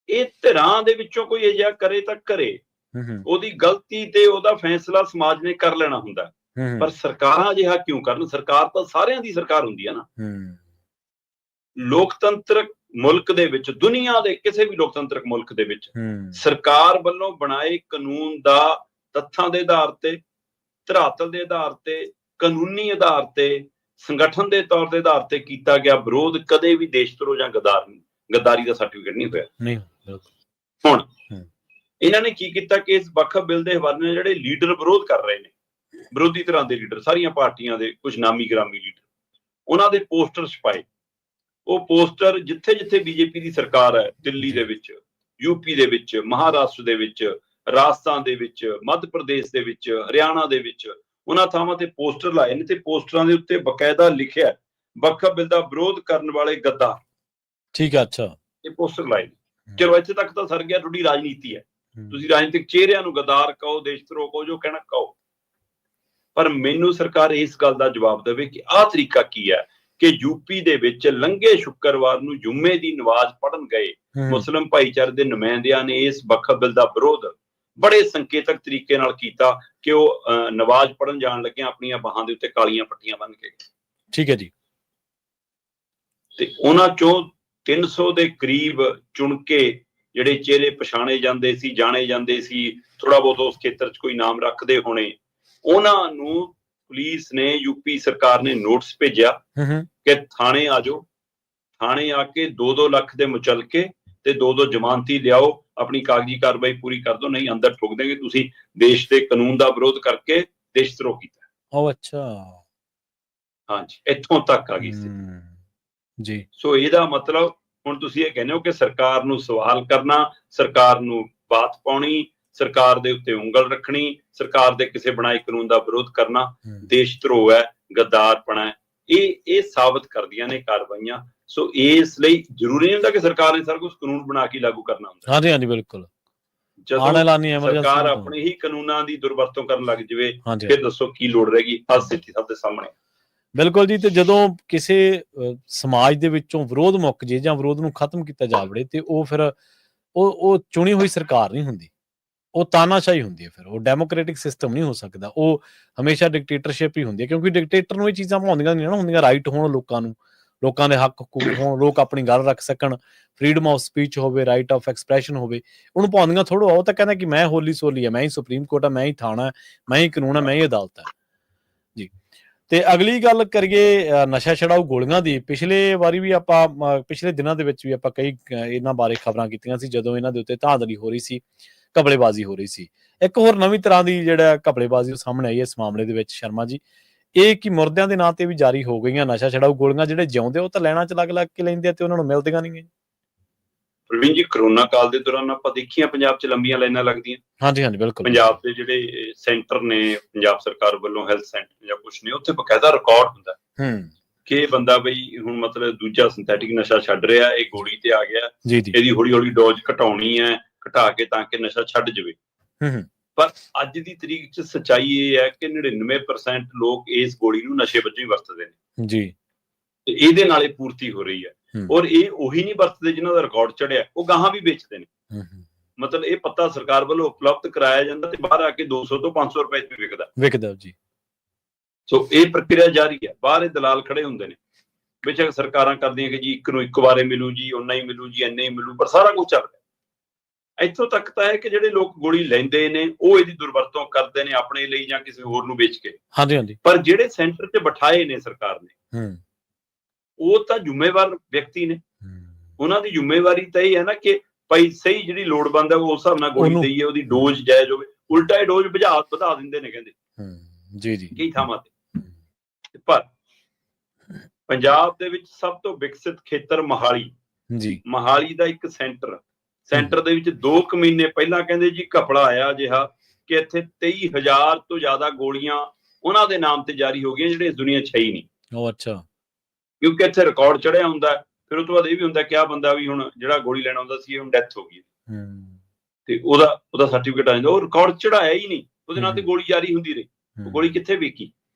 ਇਹ ਧਿਰਾਂ ਦੇ ਵਿੱਚੋਂ ਕੋਈ ਅਜਿਹਾ ਕਰੇ ਤਾਂ ਕਰੇ, ਉਹਦੀ ਗਲਤੀ ਤੇ ਉਹਦਾ ਫੈਸਲਾ ਸਮਾਜ ਨੇ ਕਰ ਲੈਣਾ ਹੁੰਦਾ, ਪਰ ਸਰਕਾਰਾਂ ਅਜਿਹਾ ਕਿਉਂ ਕਰਨ? ਸਰਕਾਰ ਤਾਂ ਸਾਰਿਆਂ ਦੀ ਸਰਕਾਰ ਹੁੰਦੀ ਹੈ ਨਾ। ਲੋਕਤੰਤਰਕ ਮੁਲਕ ਦੇ ਵਿੱਚ, ਦੁਨੀਆ ਦੇ ਕਿਸੇ ਵੀ ਲੋਕਤੰਤਰਕ ਮੁਲਕ ਦੇ ਵਿੱਚ ਸਰਕਾਰ ਵੱਲੋਂ ਬਣਾਏ ਕਾਨੂੰਨ ਦਾ ਤੱਥਾਂ ਦੇ ਆਧਾਰ ਤੇ, ਧਰਾਤਲ ਦੇ ਆਧਾਰ ਤੇ, ਕਾਨੂੰਨੀ ਆਧਾਰ ਤੇ, ਸੰਗਠਨ ਦੇ ਤੌਰ ਦੇ ਆਧਾਰ ਤੇ ਕੀਤਾ ਗਿਆ ਵਿਰੋਧ ਕਦੇ ਵੀ ਦੇਸ਼ਧਰੋਹ ਜਾਂ ਗੱਦਾਰੀ ਦਾ ਸਰਟੀਫਿਕੇਟ ਨਹੀਂ ਹੋਇਆ। ਹੁਣ ਇਹਨਾਂ ਨੇ ਕੀ ਕੀਤਾ ਕਿ ਇਸ ਵਕਫ ਬਿੱਲ ਦੇ ਹਵਾਲੇ ਜਿਹੜੇ ਲੀਡਰ ਵਿਰੋਧ ਕਰ ਰਹੇ ਨੇ, ਵਿਰੋਧੀ ਧਿਰਾਂ ਦੇ ਲੀਡਰ, ਸਾਰੀਆਂ ਪਾਰਟੀਆਂ ਦੇ ਕੁਝ ਨਾਮੀ ਗ੍ਰਾਮੀ ਲੀਡਰ, ਉਹਨਾਂ ਦੇ ਪੋਸਟਰ ਛਪਾਏ। ਉਹ ਪੋਸਟਰ ਜਿੱਥੇ ਜਿੱਥੇ ਬੀਜੇਪੀ ਦੀ ਸਰਕਾਰ ਹੈ, ਦਿੱਲੀ ਦੇ ਵਿੱਚ, ਯੂਪੀ ਦੇ ਵਿੱਚ, ਮਹਾਰਾਸ਼ਟਰ ਦੇ ਵਿੱਚ, ਰਾਜਸਥਾਨ ਦੇ ਵਿੱਚ, ਮੱਧ ਪ੍ਰਦੇਸ਼ ਦੇ ਵਿੱਚ, ਹਰਿਆਣਾ ਦੇ ਵਿੱਚ, ਉਹਨਾਂ ਥਾਵਾਂ ਤੇ ਪੋਸਟਰ ਲਾਏ ਨੇ ਤੇ ਪੋਸਟਰਾਂ ਦੇ ਉੱਤੇ ਬਕਾਇਦਾ ਲਿਖਿਆ ਵਕਫ ਬਿੱਲ ਦਾ ਵਿਰੋਧ ਕਰਨ ਵਾਲੇ ਗੱਦਾਰ। ਠੀਕ ਹੈ, ਅੱਛਾ, ਇਹ ਪੋਸਟਰ ਲਾਏ ਨੇ। ਚਲੋ ਇੱਥੇ ਤੱਕ ਤਾਂ ਸਰ ਗਿਆ, ਤੁਹਾਡੀ ਰਾਜਨੀਤੀ ਹੈ, ਤੁਸੀਂ ਰਾਜਨੀਤਿਕ ਚਿਹਰਿਆਂ ਨੂੰ ਗੱਦਾਰ ਕਹੋ, ਦੇਸ਼ਧਰੋਹ ਕਹੋ, ਜੋ ਕਹਿਣਾ ਕਹੋ, ਪਰ ਮੈਨੂੰ ਸਰਕਾਰ ਇਸ ਗੱਲ ਦਾ ਜਵਾਬ ਦੇਵੇ ਕਿ ਆਹ ਤਰੀਕਾ ਕੀ ਹੈ ਕਿ ਯੂਪੀ ਦੇ ਵਿੱਚ ਲੰਘੇ ਸ਼ੁੱਕਰਵਾਰ ਨੂੰ ਜੁਮੇ ਦੀ ਨਮਾਜ਼ ਪੜ੍ਹਨ ਗਏ ਮੁਸਲਿਮ ਭਾਈਚਾਰੇ ਦੇ ਨੁਮਾਇੰਦਿਆਂ ਨੇ ਇਸ ਵਕਫ ਬਿੱਲ ਦਾ ਵਿਰੋਧ ਬੜੇ ਸੰਕੇਤਕ ਤਰੀਕੇ ਨਾਲ ਕੀਤਾ ਕਿ ਉਹ ਨਮਾਜ਼ ਪੜ੍ਹਨ ਜਾਣ ਲੱਗਿਆ ਆਪਣੀਆਂ ਬਾਹਾਂ ਦੇ ਉੱਤੇ ਕਾਲੀਆਂ ਪੱਟੀਆਂ ਬੰਨ੍ਹ ਕੇ। ਠੀਕ ਹੈ ਜੀ। ਤੇ ਉਹਨਾਂ ਚੋਂ 300 ਦੇ ਕਰੀਬ ਚੁਣ ਕੇ ਜਿਹੜੇ ਚਿਹਰੇ ਪਛਾਣੇ ਜਾਂਦੇ ਸੀ, ਜਾਣੇ ਜਾਂਦੇ ਸੀ, ਥੋੜਾ ਬਹੁਤ ਉਸ ਖੇਤਰ 'ਚ ਕੋਈ ਨਾਮ ਰੱਖਦੇ ਹੋਣੇ, ਉਹਨਾਂ ਨੂੰ ਪੁਲਿਸ ਨੇ, ਯੂਪੀ ਸਰਕਾਰ ਨੇ ਨੋਟਿਸ ਭੇਜਿਆ ਕਿ ਥਾਣੇ ਆ ਜਾਓ, ਥਾਣੇ ਆ ਕੇ 2-2 ਲੱਖ ਦੇ ਮੁਚਲਕੇ ਤੇ 2-2 ਜ਼ਮਾਨਤੀ ਲਿਆਓ, ਆਪਣੀ ਕਾਗਜ਼ੀ ਕਾਰਵਾਈ ਪੂਰੀ ਕਰ ਦਿਓ, ਨਹੀਂ ਅੰਦਰ ਠੋਕ ਦੇਂਗੇ, ਤੁਸੀਂ ਦੇਸ਼ ਦੇ ਕਾਨੂੰਨ ਦਾ ਵਿਰੋਧ ਕਰਕੇ ਦੇਸ਼ਧਰੋਹ ਕੀਤਾ। ਉਹ ਅੱਛਾ, ਹਾਂਜੀ, ਇੱਥੋਂ ਤੱਕ ਆ ਗਈ ਸੀ ਜੀ। ਸੋ ਇਹਦਾ ਮਤਲਬ ਹੁਣ ਤੁਸੀਂ ਇਹ ਕਹਿੰਦੇ ਹੋ ਕਿ ਸਰਕਾਰ ਨੂੰ ਸਵਾਲ ਕਰਨਾ, ਸਰਕਾਰ ਨੂੰ ਬਾਤ ਪਾਉਣੀ, ਸਰਕਾਰ ਦੇ ਉੱਤੇ ਉਂਗਲ ਰੱਖਣੀ, ਸਰਕਾਰ ਦੇ ਕਿਸੇ ਬਣਾਏ ਕਾਨੂੰਨ ਦਾ ਵਿਰੋਧ ਕਰਨਾ ਦੇਸ਼ਧਰੋਹ ਹੈ, ਗੱਦਾਰਪਣਾ ਹੈ। ਇਹ ਸਾਬਤ ਕਰਦੀਆਂ ਨੇ ਕਾਰਵਾਈਆਂ। ਸੋ ਇਸ ਲਈ ਜ਼ਰੂਰੀ ਨਹੀਂ ਹੁੰਦਾ ਕਿ ਸਰਕਾਰ ਨੇ ਸਾਰਾ ਕੁਝ ਕਾਨੂੰਨ ਬਣਾ ਕੇ ਲਾਗੂ ਕਰਨਾ ਹੁੰਦਾ। ਹਾਂਜੀ ਹਾਂਜੀ, ਬਿਲਕੁਲ। ਜਦੋਂ ਸਰਕਾਰ ਆਪਣੇ ਹੀ ਕਾਨੂੰਨਾਂ ਦੀ ਦੁਰਵਰਤੋਂ ਕਰਨ ਲੱਗ ਜਾਵੇ, ਫਿਰ ਦੱਸੋ ਕੀ ਲੋੜ ਰਹਿ ਗਈ। ਸਥਿਤੀ ਸਭ ਦੇ ਸਾਹਮਣੇ। ਬਿਲਕੁਲ ਜੀ। ਤੇ ਜਦੋਂ ਕਿਸੇ ਸਮਾਜ ਦੇ ਵਿੱਚੋਂ ਵਿਰੋਧ ਮੁੱਕ ਜੇ ਜਾਂ ਵਿਰੋਧ ਨੂੰ ਖਤਮ ਕੀਤਾ ਜਾ ਵੜੇ ਤੇ ਉਹ ਫਿਰ ਉਹ ਚੁਣੀ ਹੋਈ ਸਰਕਾਰ ਨਹੀਂ ਹੁੰਦੀ, ਉਹ ਤਾਨਾਸ਼ਾਹੀ ਹੁੰਦੀ ਹੈ। ਫਿਰ ਉਹ ਡੈਮੋਕ੍ਰੈਟਿਕ ਸਿਸਟਮ ਨਹੀਂ ਹੋ ਸਕਦਾ, ਉਹ ਹਮੇਸ਼ਾ ਡਿਕਟੇਟਰਸ਼ਿਪ ਹੀ ਹੁੰਦੀ ਹੈ। ਕਿਉਂਕਿ ਡਿਕਟੇਟਰ ਨੂੰ ਇਹ ਚੀਜ਼ਾਂ ਭਾਉਂਦੀਆਂ ਨਹੀਂ ਨਾ ਹੁੰਦੀਆਂ, ਰਾਈਟ ਹੋਣ ਲੋਕਾਂ ਨੂੰ, ਲੋਕਾਂ ਦੇ ਹੱਕ ਹਕੂਕ ਹੋਣ, ਲੋਕ ਆਪਣੀ ਗੱਲ ਰੱਖ ਸਕਣ, ਫਰੀਡਮ ਆਫ ਸਪੀਚ ਹੋਵੇ, ਰਾਈਟ ਆਫ ਐਕਸਪ੍ਰੈਸ਼ਨ ਹੋਵੇ, ਉਹਨੂੰ ਭਾਉਂਦੀਆਂ ਥੋੜ੍ਹਾ। ਉਹ ਤਾਂ ਕਹਿੰਦਾ ਕਿ ਮੈਂ ਹੋਲੀ ਸੋਲੀ ਹੈ, ਮੈਂ ਹੀ ਸੁਪਰੀਮ ਕੋਰਟ ਆ, ਮੈਂ ਹੀ ਥਾਣਾ, ਮੈਂ ਹੀ ਕਾਨੂੰਨ ਆ, ਮੈਂ ਹੀ ਅਦਾਲਤ ਹੈ ਜੀ। ਤੇ ਅਗਲੀ ਗੱਲ ਕਰੀਏ ਨਸ਼ਾ ਛਡਾਊ ਗੋਲੀਆਂ ਦੀ। ਪਿਛਲੇ ਵਾਰੀ ਵੀ ਆਪਾਂ, ਪਿਛਲੇ ਦਿਨਾਂ ਦੇ ਵਿੱਚ ਵੀ ਆਪਾਂ ਕਈ ਇਹਨਾਂ ਬਾਰੇ ਖਬਰਾਂ ਕੀਤੀਆਂ ਸੀ, ਜਦੋਂ ਇਹਨਾਂ ਦੇ ਉੱਤੇ ਧਾਂਦਲੀ ਹੋ ਰਹੀ ਸੀ। ਘਪਲੇਬਾਜ਼ੀ ਹੋ ਰਹੀ ਸੀ। ਇੱਕ ਹੋਰ ਨਵੀਂ ਤਰ੍ਹਾਂ ਦੀ ਜਿਹੜਾ ਘਪਲੇਬਾਜ਼ੀ ਉਹ ਸਾਹਮਣੇ ਆਈ ਇਸ ਮਾਮਲੇ ਦੇ ਵਿੱਚ ਸ਼ਰਮਾ ਜੀ, ਇਹ ਕਿ ਮੁਰਦਿਆਂ ਦੇ ਨਾਂ ਤੇ ਵੀ ਜਾਰੀ ਹੋ ਗਈਆਂ ਨਸ਼ਾ ਛਡਾਊ ਗੋਲੀਆਂ। ਜਿਹੜੇ ਜਿਉਂਦੇ ਉਹ ਤਾਂ ਲੈਣਾ ਚ ਲੱਗ ਕੇ ਲੈਂਦੇ ਆ ਤੇ ਉਹਨਾਂ ਨੂੰ ਮਿਲਦੀਆਂ ਨਹੀਂ। ਪ੍ਰਵੀਨ ਜੀ, ਕਰੋਨਾ ਕਾਲ ਦੇ ਦੌਰਾਨ ਆਪਾਂ ਦੇਖੀਆਂ ਪੰਜਾਬ 'ਚ ਲੰਬੀਆਂ ਲਾਈਨਾਂ ਲੱਗਦੀਆਂ। ਹਾਂਜੀ ਹਾਂਜੀ ਬਿਲਕੁਲ। ਪੰਜਾਬ ਦੇ ਜਿਹੜੇ ਸੈਂਟਰ ਨੇ ਪੰਜਾਬ ਸਰਕਾਰ ਵੱਲੋਂ, ਹੈਲਥ ਸੈਂਟਰ ਜਾਂ ਕੁਛ ਨੇ, ਉੱਥੇ ਬਕਾਇਦਾ ਰਿਕਾਰਡ ਹੁੰਦਾ ਕਿ ਇਹ ਬੰਦਾ ਬਈ ਹੁਣ ਮਤਲਬ ਦੂਜਾ ਸਿੰਥੈਟਿਕ ਨਸ਼ਾ ਛੱਡ ਰਿਹਾ, ਇਹ ਗੋਲੀ ਤੇ ਆ ਗਿਆ, ਇਹਦੀ ਹੌਲੀ ਹੌਲੀ ਡੋਜ਼ ਘਟਾਉਣੀ ਹੈ, ਘਟਾ ਕੇ ਤਾਂ ਕਿ ਨਸ਼ਾ ਛੱਡ ਜਾਵੇ। ਪਰ ਅੱਜ ਦੀ ਤਰੀਕ 'ਚ ਸੱਚਾਈ ਇਹ ਹੈ ਕਿ 99% ਲੋਕ ਇਸ ਗੋਲੀ ਨੂੰ ਨਸ਼ੇ ਵਜੋਂ ਹੀ ਵਰਤਦੇ ਨੇ ਜੀ, ਤੇ ਇਹਦੇ ਨਾਲ ਇਹ ਪੂਰਤੀ ਹੋ ਰਹੀ ਹੈ। ਔਰ ਇਹ ਉਹੀ ਨਹੀਂ ਵਰਤਦੇ ਜਿਨ੍ਹਾਂ ਦਾ ਰਿਕਾਰਡ ਚੜਿਆ, ਉਹ ਗਾਹਾਂ ਵੀ ਵੇਚਦੇ ਨੇ। ਮਤਲਬ ਇਹ ਪੱਤਾ ਸਰਕਾਰ ਵੱਲੋਂ ਉਪਲਬਧ ਕਰਾਇਆ ਜਾਂਦਾ ਤੇ ਬਾਹਰ ਆ ਕੇ 200 ਤੋਂ 500 ਰੁਪਏ ਚ ਵਿਕਦਾ ਜੀ। ਸੋ ਇਹ ਪ੍ਰਕਿਰਿਆ ਜਾਰੀ ਹੈ। ਬਾਹਰ ਇਹ ਦਲਾਲ ਖੜੇ ਹੁੰਦੇ ਨੇ, ਬੇਸ਼ੱਕ ਸਰਕਾਰਾਂ ਕਰਦੀਆਂ ਕਿ ਜੀ ਇੱਕ ਨੂੰ ਇੱਕ ਵਾਰੇ ਮਿਲੂ ਜੀ, ਓਨਾ ਹੀ ਮਿਲੂ ਜੀ, ਇੰਨੇ ਹੀ ਮਿਲੂ, ਪਰ ਸਾਰਾ ਕੁਝ ਚੱਲ ਰਿਹਾ। ਇੱਥੋਂ ਤੱਕ ਤਾਂ ਹੈ ਕਿ ਜਿਹੜੇ ਲੋਕ ਗੋਲੀ ਲੈਂਦੇ ਨੇ ਉਹ ਇਹਦੀ ਦੁਰਵਰਤੋਂ ਕਰਦੇ ਨੇ ਆਪਣੇ ਲਈ ਜਾਂ ਕਿਸੇ ਹੋਰ ਨੂੰ ਵੇਚ ਕੇ। ਪਰ ਜਿਹੜੇ ਸੈਂਟਰ 'ਚ ਬਿਠਾਏ ਨੇ ਸਰਕਾਰ ਨੇ, ਉਹ ਤਾਂ ਜ਼ਿੰਮੇਵਾਰ ਵਿਅਕਤੀ ਨੇ। ਉਹਨਾਂ ਦੀ ਜ਼ਿੰਮੇਵਾਰੀ ਤਾਂ ਇਹ ਹੈ ਨਾ ਕਿ ਭਾਈ ਸਹੀ ਜਿਹੜੀ ਲੋੜਵੰਦ ਹੈ ਉਸ ਹਿਸਾਬ ਨਾਲ ਗੋਲੀ ਦਈਏ, ਉਹਦੀ ਡੋਜ਼ ਜਾਇਜ਼ ਹੋਵੇ। ਉਲਟਾ ਇਹ ਡੋਜ਼ ਵਧਾ ਦਿੰਦੇ ਨੇ ਕਹਿੰਦੇ ਜੀ ਕਈ ਥਾਵਾਂ ਤੇ। ਪਰ ਪੰਜਾਬ ਦੇ ਵਿੱਚ ਸਭ ਤੋਂ ਵਿਕਸਿਤ ਖੇਤਰ ਮੋਹਾਲੀ ਦਾ ਇੱਕ ਸੈਂਟਰ ਦੇ ਵਿੱਚ 2 ਮਹੀਨੇ ਪਹਿਲਾਂ ਕਹਿੰਦੇ ਜੀ ਘਪਲਾ ਆਇਆ ਅਜਿਹਾ ਕਿ ਇੱਥੇ 23,000 ਤੋਂ ਜ਼ਿਆਦਾ ਗੋਲੀਆਂ ਉਹਨਾਂ ਦੇ ਨਾਮ ਤੇ ਜਾਰੀ ਹੋ ਗਈਆਂ ਜਿਹੜੇ ਇਸ ਦੁਨੀਆ 'ਚ ਹੈ ਹੀ ਨਹੀਂ। ਅੱਛਾ। ਕਿਉਂਕਿ ਇੱਥੇ ਰਿਕਾਰਡ ਚੜਿਆ ਹੁੰਦਾ, ਫਿਰ ਉਸ ਤੋਂ ਬਾਅਦ ਇਹ ਵੀ ਹੁੰਦਾ ਕਿ ਆਹ ਬੰਦਾ ਵੀ ਹੁਣ ਜਿਹੜਾ ਗੋਲੀ ਲੈਣਾ ਹੁੰਦਾ ਸੀ ਹੁਣ ਡੈਥ ਹੋ ਗਈ ਤੇ ਉਹਦਾ ਸਰਟੀਫਿਕੇਟ ਆ ਜਾਂਦਾ। ਉਹ ਰਿਕਾਰਡ ਚੜਾਇਆ ਹੀ ਨਹੀਂ, ਉਹਦੇ ਨਾਲ ਤੇ ਗੋਲੀ ਜਾਰੀ ਹੁੰਦੀ ਰਹੀ। ਉਹ ਗੋਲੀ ਕਿੱਥੇ ਵੇਚੀ,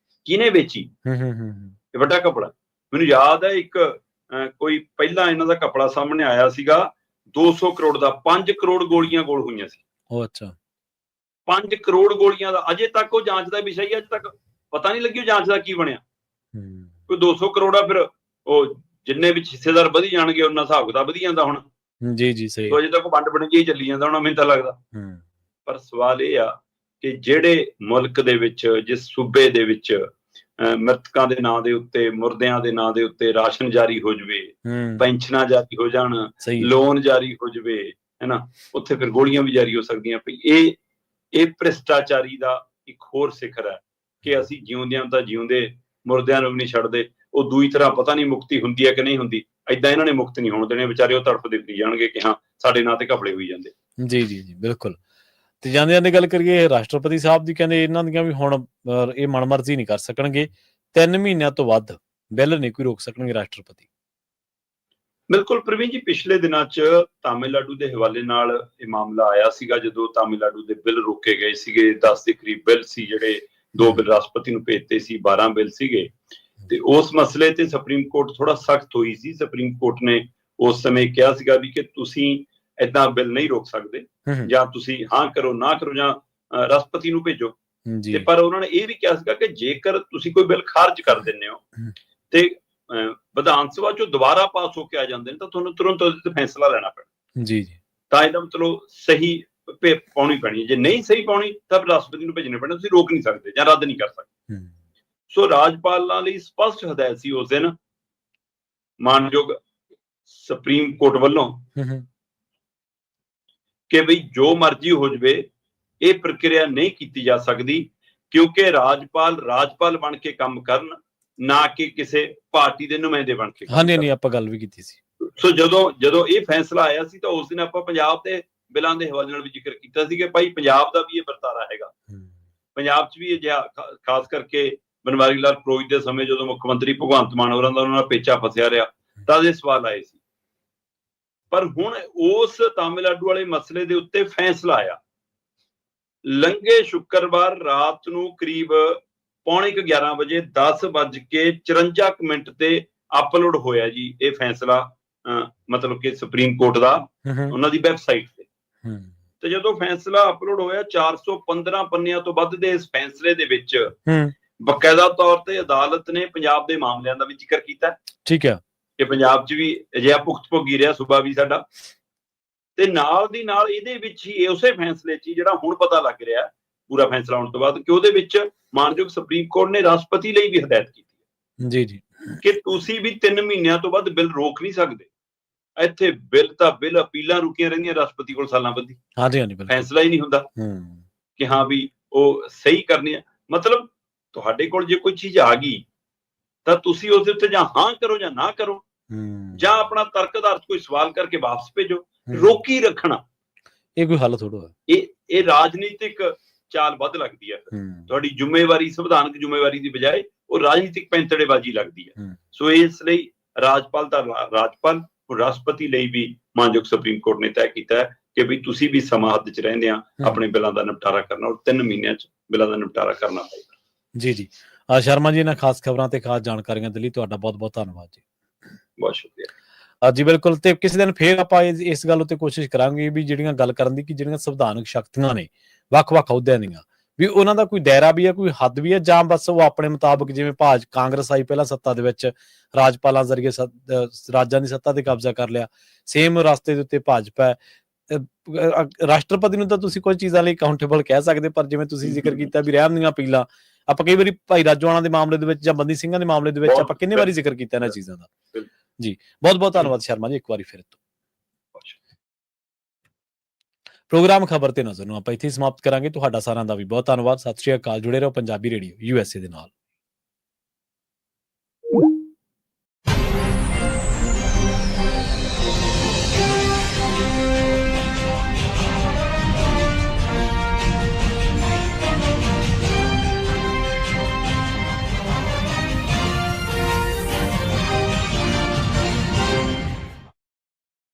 ਕਿਹਨੇ ਵੇਚੀ, ਇਹ ਵੱਡਾ ਘਪਲਾ। ਮੈਨੂੰ ਯਾਦ ਹੈ ਇੱਕ ਕੋਈ ਪਹਿਲਾਂ ਇਹਨਾਂ ਦਾ ਘਪਲਾ ਸਾਹਮਣੇ ਆਇਆ ਸੀਗਾ 200 ਕਰੋੜ ਦਾ, 5 ਕਰੋੜ ਗੋਲੀਆਂ ਕੋਲ ਹੋਈਆਂ ਸੀ। 5 ਕਰੋੜ ਗੋਲੀਆਂ ਦਾ ਅਜੇ ਤੱਕ ਉਹ ਜਾਂਚ ਦਾ ਵਿਸ਼ਾ ਹੀ, ਅਜੇ ਤੱਕ ਪਤਾ ਨਹੀਂ ਲੱਗੀ ਉਹ ਜਾਂਚ ਦਾ ਕੀ ਬਣਿਆ। ਕੋਈ 200 ਕਰੋੜ ਆ, ਫਿਰ ਉਹ ਜਿੰਨੇ ਵਿੱਚ ਹਿੱਸੇਦਾਰ ਵਧੀ ਜਾਣਗੇ ਉਹਨਾਂ ਹਿਸਾਬ ਕਿਤਾਬ ਵਧੀ ਜਾਂਦਾ ਹੁਣ। ਜੀ ਸਹੀ। ਅਜੇ ਤੱਕ ਵੰਡ ਬਣ ਕੇ ਹੀ ਚੱਲੀ ਜਾਂਦਾ ਹੋਣਾ, ਮੈਨੂੰ ਤਾਂ ਲੱਗਦਾ। ਪਰ ਸਵਾਲ ਇਹ ਆ ਕਿ ਜਿਹੜੇ ਮੁਲਕ ਦੇ ਵਿੱਚ, ਜਿਸ ਸੂਬੇ ਦੇ ਵਿੱਚ ਮ੍ਰਿਤਕਾਂ ਦੇ ਨਾਂ ਦੇ ਉੱਤੇ, ਮੁਰਦਿਆਂ ਦੇ ਨਾਂ ਦੇ ਉੱਤੇ ਰਾਸ਼ਨ ਜਾਰੀ ਹੋ ਜਾਵੇ, ਪੈਨਸ਼ਨਾਂ ਜਾਰੀ ਹੋ ਜਾਣ, ਲੋਨ ਜਾਰੀ ਹੋ ਜਾਵੇ, ਹੈਨਾ, ਉੱਥੇ ਫਿਰ ਗੋਲੀਆਂ ਵੀ ਜਾਰੀ ਹੋ ਸਕਦੀਆਂ। ਇਹ ਭ੍ਰਿਸ਼ਟਾਚਾਰੀ ਦਾ ਇੱਕ ਹੋਰ ਸਿਖਰ ਹੈ ਕਿ ਅਸੀਂ ਜਿਉਂਦਿਆਂ ਤਾਂ ਜਿਉਂਦੇ, ਮੁਰਦਿਆਂ ਨੂੰ ਵੀ ਨਹੀਂ ਛੱਡਦੇ। ਉਹ ਦੂਈ ਤਰ੍ਹਾਂ ਪਤਾ ਨਹੀਂ ਮੁਕਤੀ ਹੁੰਦੀ ਹੈ ਕਿ ਨਹੀਂ ਹੁੰਦੀ। ਏਦਾਂ ਇਹਨਾਂ ਨੇ ਮੁਕਤ ਨਹੀਂ ਹੋਣ ਦੇਣੇ ਵਿਚਾਰੇ, ਉਹ ਤੜਫਦੇ ਫਿਰੀ ਜਾਣਗੇ ਕਿ ਹਾਂ ਸਾਡੇ ਨਾਂ ਤੇ ਘਪਲੇ ਹੋਈ ਜਾਂਦੇ। ਜੀ ਬਿਲਕੁਲ। ਤੇ ਜਾਂਦੇ ਗੱਲ ਕਰੀਏ ਰਾਸ਼ਟਰਪਤੀ ਸਾਹਿਬ ਦੀ, ਕਹਿੰਦੇ ਇਹਨਾਂ ਦੀਆਂ ਵੀ ਹੁਣ ਇਹ ਮਨਮਰਜ਼ੀ ਨਹੀਂ ਕਰ ਸਕਣਗੇ, 3 ਮਹੀਨਿਆਂ ਤੋਂ ਵੱਧ ਬਿੱਲ ਨਹੀਂ ਕੋਈ ਰੋਕ ਸਕਣਗੇ ਰਾਸ਼ਟਰਪਤੀ। ਬਿਲਕੁਲ ਪ੍ਰਵੀਨ ਜੀ, ਪਿਛਲੇ ਦਿਨਾਂ 'ਚ ਤਾਮਿਲਨਾਡੂ ਦੇ ਹਵਾਲੇ ਨਾਲ ਇਹ ਮਾਮਲਾ ਆਇਆ ਸੀਗਾ, ਜਦੋਂ ਤਾਮਿਲਨਾਡੂ ਦੇ ਬਿੱਲ ਰੋਕੇ ਗਏ ਸੀਗੇ। 10 ਦੇ ਕਰੀਬ ਬਿੱਲ ਸੀ, ਜਿਹੜੇ 2 ਬਿੱਲ ਰਾਸ਼ਟਰਪਤੀ ਨੂੰ ਭੇਜਤੇ ਸੀ, 12 ਬਿੱਲ ਸੀਗੇ। ਤੇ ਉਸ ਮਸਲੇ ਤੇ ਸੁਪਰੀਮ ਕੋਰਟ ਥੋੜਾ ਸਖਤ ਹੋਈ ਸੀ। ਸੁਪਰੀਮ ਕੋਰਟ ਨੇ ਉਸ ਸਮੇਂ ਕਿਹਾ ਸੀਗਾ ਵੀ ਕਿ ਤੁਸੀਂ ਏਦਾਂ ਬਿੱਲ ਨਹੀਂ ਰੋਕ ਸਕਦੇ, ਜਾਂ ਤੁਸੀਂ ਹਾਂ ਕਰੋ ਨਾ ਕਰੋ, ਜਾਂ ਰਾਸ਼ਟਰਪਤੀ ਨੂੰ ਭੇਜੋ। ਤੇ ਪਰ ਉਹਨਾਂ ਨੇ ਇਹ ਵੀ ਕਿਹਾ ਸੀਗਾ ਕਿ ਜੇਕਰ ਤੁਸੀਂ ਕੋਈ ਬਿੱਲ ਖਾਰਜ ਕਰ ਦਿੰਦੇ ਹੋ ਤੇ ਵਿਧਾਨ ਸਭਾ ਚੋਂ ਦੁਬਾਰਾ ਪਾਸ ਹੋ ਕੇ ਆ ਜਾਂਦੇ ਨੇ ਤਾਂ ਤੁਹਾਨੂੰ ਤੁਰੰਤ ਉਹਦੇ ਤੇ ਫੈਸਲਾ ਲੈਣਾ ਪੈਣਾ। ਤਾਂ ਇਹਦਾ ਮਤਲਬ ਸਹੀ ਪਾਉਣੀ ਪੈਣੀ ਹੈ। ਜੇ ਨਹੀਂ ਸਹੀ ਪਾਉਣੀ ਤਾਂ ਰਾਸ਼ਟਰਪਤੀ ਨੂੰ ਭੇਜਣੇ ਪੈਣੇ, ਤੁਸੀਂ ਰੋਕ ਨਹੀਂ ਸਕਦੇ ਜਾਂ ਰੱਦ ਨਹੀਂ ਕਰ ਸਕਦੇ। ਸੋ ਰਾਜਪਾਲਾਂ ਲਈ ਸਪਸ਼ਟ ਹਦਾਇਤ ਸੀ ਉਸ ਦਿਨ ਮਾਨਯੋਗ ਸੁਪਰੀਮ ਕੋਰਟ ਵੱਲੋਂ ਕਿ ਬਈ ਜੋ ਮਰਜ਼ੀ ਹੋ ਜਾਵੇ, ਇਹ ਪ੍ਰਕਿਰਿਆ ਨਹੀਂ ਕੀਤੀ ਜਾ ਸਕਦੀ, ਕਿਉਂਕਿ ਰਾਜਪਾਲ ਬਣ ਕੇ ਕੰਮ ਕਰਨ, ਨਾ ਕਿ ਕਿਸੇ ਪਾਰਟੀ ਦੇ ਨੁਮਾਇੰਦੇ ਬਣ ਕੇ। ਹਾਂਜੀ, ਆਪਾਂ ਗੱਲ ਵੀ ਕੀਤੀ ਸੀ। ਸੋ ਜਦੋਂ ਇਹ ਫੈਸਲਾ ਆਇਆ ਸੀ ਤਾਂ ਉਸ ਦਿਨ ਆਪਾਂ ਪੰਜਾਬ ਦੇ ਬਿੱਲਾਂ ਦੇ ਹਵਾਲੇ ਨਾਲ ਵੀ ਜ਼ਿਕਰ ਕੀਤਾ ਸੀ ਕਿ ਭਾਈ ਪੰਜਾਬ ਦਾ ਵੀ ਇਹ ਵਰਤਾਰਾ ਹੈਗਾ। ਪੰਜਾਬ 'ਚ ਵੀ ਇਹ ਜਿਹਾ, ਖਾਸ ਕਰਕੇ ਬਨਵਾਰੀ ਲਾਲ ਪੁਰੋਹਿਤ ਦੇ ਸਮੇਂ ਜਦੋਂ ਮੁੱਖ ਮੰਤਰੀ ਭਗਵੰਤ ਮਾਨ ਹੋਰਾਂ ਦਾ ਉਹਨਾਂ ਨਾਲ ਪੇਚਾ ਫਸਿਆ ਰਿਹਾ ਤਾਂ ਇਹ ਸਵਾਲ ਆਏ ਸੀ। ਪਰ ਹੁਣ ਉਸ ਤਾਮਿਲਨਾਡੂ ਵਾਲੇ ਮਸਲੇ ਦੇ ਉੱਤੇ ਫੈਸਲਾ ਆਇਆ। ਲੰਘੇ ਸ਼ੁੱਕਰਵਾਰ ਰਾਤ ਨੂੰ ਕਰੀਬ 11:45 ਵਜੇ 10:54 ਤੇ ਅਪਲੋਡ ਹੋਇਆ ਜੀ ਇਹ ਫੈਸਲਾ, ਮਤਲਬ ਕਿ ਸੁਪਰੀਮ ਕੋਰਟ ਦਾ ਉਹਨਾਂ ਦੀ ਵੈਬਸਾਈਟ ਤੇ ਜਦੋਂ ਫੈਸਲਾ ਅਪਲੋਡ ਹੋਇਆ, 415 ਪੰਨਿਆਂ ਤੋਂ ਵੱਧ ਦੇ ਇਸ ਫੈਸਲੇ ਦੇ ਵਿੱਚ ਬਕਾਇਦਾ ਤੌਰ ਤੇ ਅਦਾਲਤ ਨੇ ਪੰਜਾਬ ਦੇ ਮਾਮਲਿਆਂ ਦਾ ਵੀ ਜ਼ਿਕਰ ਕੀਤਾ। ਠੀਕ ਹੈ, ਕਿ ਪੰਜਾਬ 'ਚ ਵੀ ਅਜਿਹਾ ਭੁਗਤ ਭੋਗੀ ਰਿਹਾ ਸੂਬਾ ਵੀ ਸਾਡਾ, ਤੇ ਨਾਲ ਦੀ ਨਾਲ ਇਹਦੇ ਵਿੱਚ ਹੀ ਉਸੇ ਫੈਸਲੇ 'ਚ ਜਿਹੜਾ ਹੁਣ ਪਤਾ ਲੱਗ ਰਿਹਾ ਪੂਰਾ ਫੈਸਲਾ ਹੋਣ ਤੋਂ ਬਾਅਦ, ਕਿ ਉਹਦੇ ਵਿੱਚ ਮਾਨਯੋਗ ਸੁਪਰੀਮ ਕੋਰਟ ਨੇ ਰਾਸ਼ਟਰਪਤੀ ਲਈ ਵੀ ਹਦਾਇਤ ਕੀਤੀ ਹੈ ਕਿ ਤੁਸੀਂ ਵੀ 3 ਮਹੀਨਿਆਂ ਤੋਂ ਵੱਧ ਬਿੱਲ ਰੋਕ ਨਹੀਂ ਸਕਦੇ। ਇੱਥੇ ਬਿੱਲ ਤਾਂ ਬਿੱਲ ਅਪੀਲਾਂ ਰੁਕੀਆਂ ਰਹਿੰਦੀਆਂ ਰਾਸ਼ਟਰਪਤੀ ਕੋਲ ਸਾਲਾਂ ਬੱਧੀ, ਹਾਂਜੀ ਹਾਂਜੀ ਬਿਲਕੁਲ। ਫੈਸਲਾ ਹੀ ਨਹੀਂ ਹੁੰਦਾ ਕਿ ਹਾਂ ਵੀ ਉਹ ਸਹੀ ਕਰਨੀ ਹੈ। ਮਤਲਬ ਤੁਹਾਡੇ ਕੋਲ ਜੇ ਕੋਈ ਚੀਜ਼ ਆ ਗਈ ਤਾਂ ਤੁਸੀਂ ਉਸਦੇ ਉੱਤੇ ਜਾਂ ਹਾਂ ਕਰੋ ਜਾਂ ਨਾ ਕਰੋ, ਜਾਂ ਆਪਣਾ ਤਰਕ ਆਧਾਰਿਤ ਕੋਈ ਸਵਾਲ ਕਰਕੇ ਵਾਪਸ ਭੇਜੋ। ਰੋਕੀ ਰੱਖਣਾ ਇਹ ਕੋਈ ਹੱਲ ਥੋੜ੍ਹਾ ਹੈ। ਇਹ ਰਾਜਨੀਤਿਕ ਚਾਲ ਵੱਧ ਲੱਗਦੀ ਹੈ। ਤੁਹਾਡੀ ਜ਼ਿੰਮੇਵਾਰੀ, ਸੰਵਿਧਾਨਕ ਜ਼ਿੰਮੇਵਾਰੀ ਦੀ ਬਜਾਏ ਉਹ ਰਾਜਨੀਤਿਕ ਪੈਂਤੜੇਬਾਜ਼ੀ ਲੱਗਦੀ ਹੈ। ਸੋ ਇਸ ਲਈ ਰਾਜਪਾਲ ਦਾ ਰਾਜਪਾਲ, ਰਾਸ਼ਟਰਪਤੀ ਲਈ ਵੀ ਮਾਨਯੋਗ ਸੁਪਰੀਮ ਕੋਰਟ ਨੇ ਤੈਅ ਕੀਤਾ ਹੈ ਕਿ ਵੀ ਤੁਸੀਂ ਵੀ ਸਮਾਂ ਹੱਦ 'ਚ ਰਹਿੰਦੇ ਆ ਆਪਣੇ ਬਿੱਲਾਂ ਦਾ ਨਿਪਟਾਰਾ ਕਰਨਾ, ਔਰ 3 ਮਹੀਨਿਆਂ 'ਚ ਬਿੱਲਾਂ ਦਾ ਨਿਪਟਾਰਾ ਕਰਨਾ ਪਏਗਾ। ਜੀ ਜੀ ਸ਼ਰਮਾ ਜੀ, ਇਹਨਾਂ ਖਾਸ ਖਬਰਾਂ ਤੇ ਖਾਸ ਜਾਣਕਾਰੀਆਂ ਦੇ ਲਈ ਤੁਹਾਡਾ ਬਹੁਤ ਬਹੁਤ ਧੰਨਵਾਦ ਜੀ। ਬਹੁਤ ਸ਼ੁਕਰੀਆ ਜੀ ਬਿਲਕੁਲ। ਤੇ ਕਿਸੇ ਦਿਨ ਫੇਰ ਆਪਾਂ ਇਸ ਗੱਲ ਉੱਤੇ ਕੋਸ਼ਿਸ਼ ਕਰਾਂਗੇ ਵੀ ਜਿਹੜੀਆਂ ਗੱਲ ਕਰਨ ਦੀ, ਕਿ ਜਿਹੜੀਆਂ ਸੰਵਿਧਾਨਕ ਸ਼ਕਤੀਆਂ ਨੇ ਵੱਖ-ਵੱਖ ਅਹੁਦਿਆਂ ਦੀਆਂ, ਵੀ ਉਹਨਾਂ ਦਾ ਕੋਈ ਦਾਇਰਾ ਵੀ ਹੈ, ਕੋਈ ਹੱਦ ਵੀ ਹੈ, ਜਾਂ ਬਸ ਉਹ ਆਪਣੇ ਮੁਤਾਬਕ, ਜਿਵੇਂ ਕਾਂਗਰਸ ਆਈ ਪਹਿਲਾਂ ਸੱਤਾ ਦੇ ਵਿੱਚ, ਰਾਜਪਾਲਾਂ ਜ਼ਰੀਏ ਰਾਜਾਂ ਦੀ ਸੱਤਾ ਤੇ ਕਬਜ਼ਾ ਕਰ ਲਿਆ, ਸੇਮ ਰਸਤੇ ਦੇ ਉੱਤੇ ਭਾਜਪਾ ਹੈ। ਰਾਸ਼ਟਰਪਤੀ ਨੂੰ ਤਾਂ ਤੁਸੀਂ ਕੁਝ ਚੀਜ਼ਾਂ ਲਈ ਅਕਾਊਂਟੇਬਲ ਕਹਿ ਸਕਦੇ, ਪਰ ਜਿਵੇਂ ਤੁਸੀਂ ਜ਼ਿਕਰ ਕੀਤਾ ਵੀ ਰਹਿਮ ਦੀਆਂ ਅਪੀਲਾਂ, ਆਪਾਂ ਕਈ ਵਾਰੀ ਭਾਈ ਰਾਜੋਆਣਾ ਦੇ ਮਾਮਲੇ ਦੇ ਵਿੱਚ ਜਾਂ ਬੰਦੀ ਸਿੰਘਾਂ ਦੇ ਮਾਮਲੇ ਦੇ ਵਿੱਚ ਆਪਾਂ ਕਿੰਨੇ ਵਾਰੀ ਜ਼ਿਕਰ ਕੀਤਾ ਇਹਨਾਂ ਚੀਜ਼ਾਂ ਦਾ। ਜੀ ਬਹੁਤ ਬਹੁਤ ਧੰਨਵਾਦ ਸ਼ਰਮਾ ਜੀ, ਇੱਕ ਵਾਰੀ ਫਿਰ ਤੋਂ। ਪ੍ਰੋਗਰਾਮ ਖਬਰ ਤੇ ਨਜ਼ਰ ਨੂੰ ਆਪਾਂ ਇੱਥੇ ਸਮਾਪਤ ਕਰਾਂਗੇ। ਤੁਹਾਡਾ ਸਾਰਿਆਂ ਦਾ ਵੀ ਬਹੁਤ ਧੰਨਵਾਦ। ਸਤਿ ਸ਼੍ਰੀ ਅਕਾਲ। ਜੁੜੇ ਰਹੋ ਪੰਜਾਬੀ ਰੇਡੀਓ USA ਦੇ ਨਾਲ।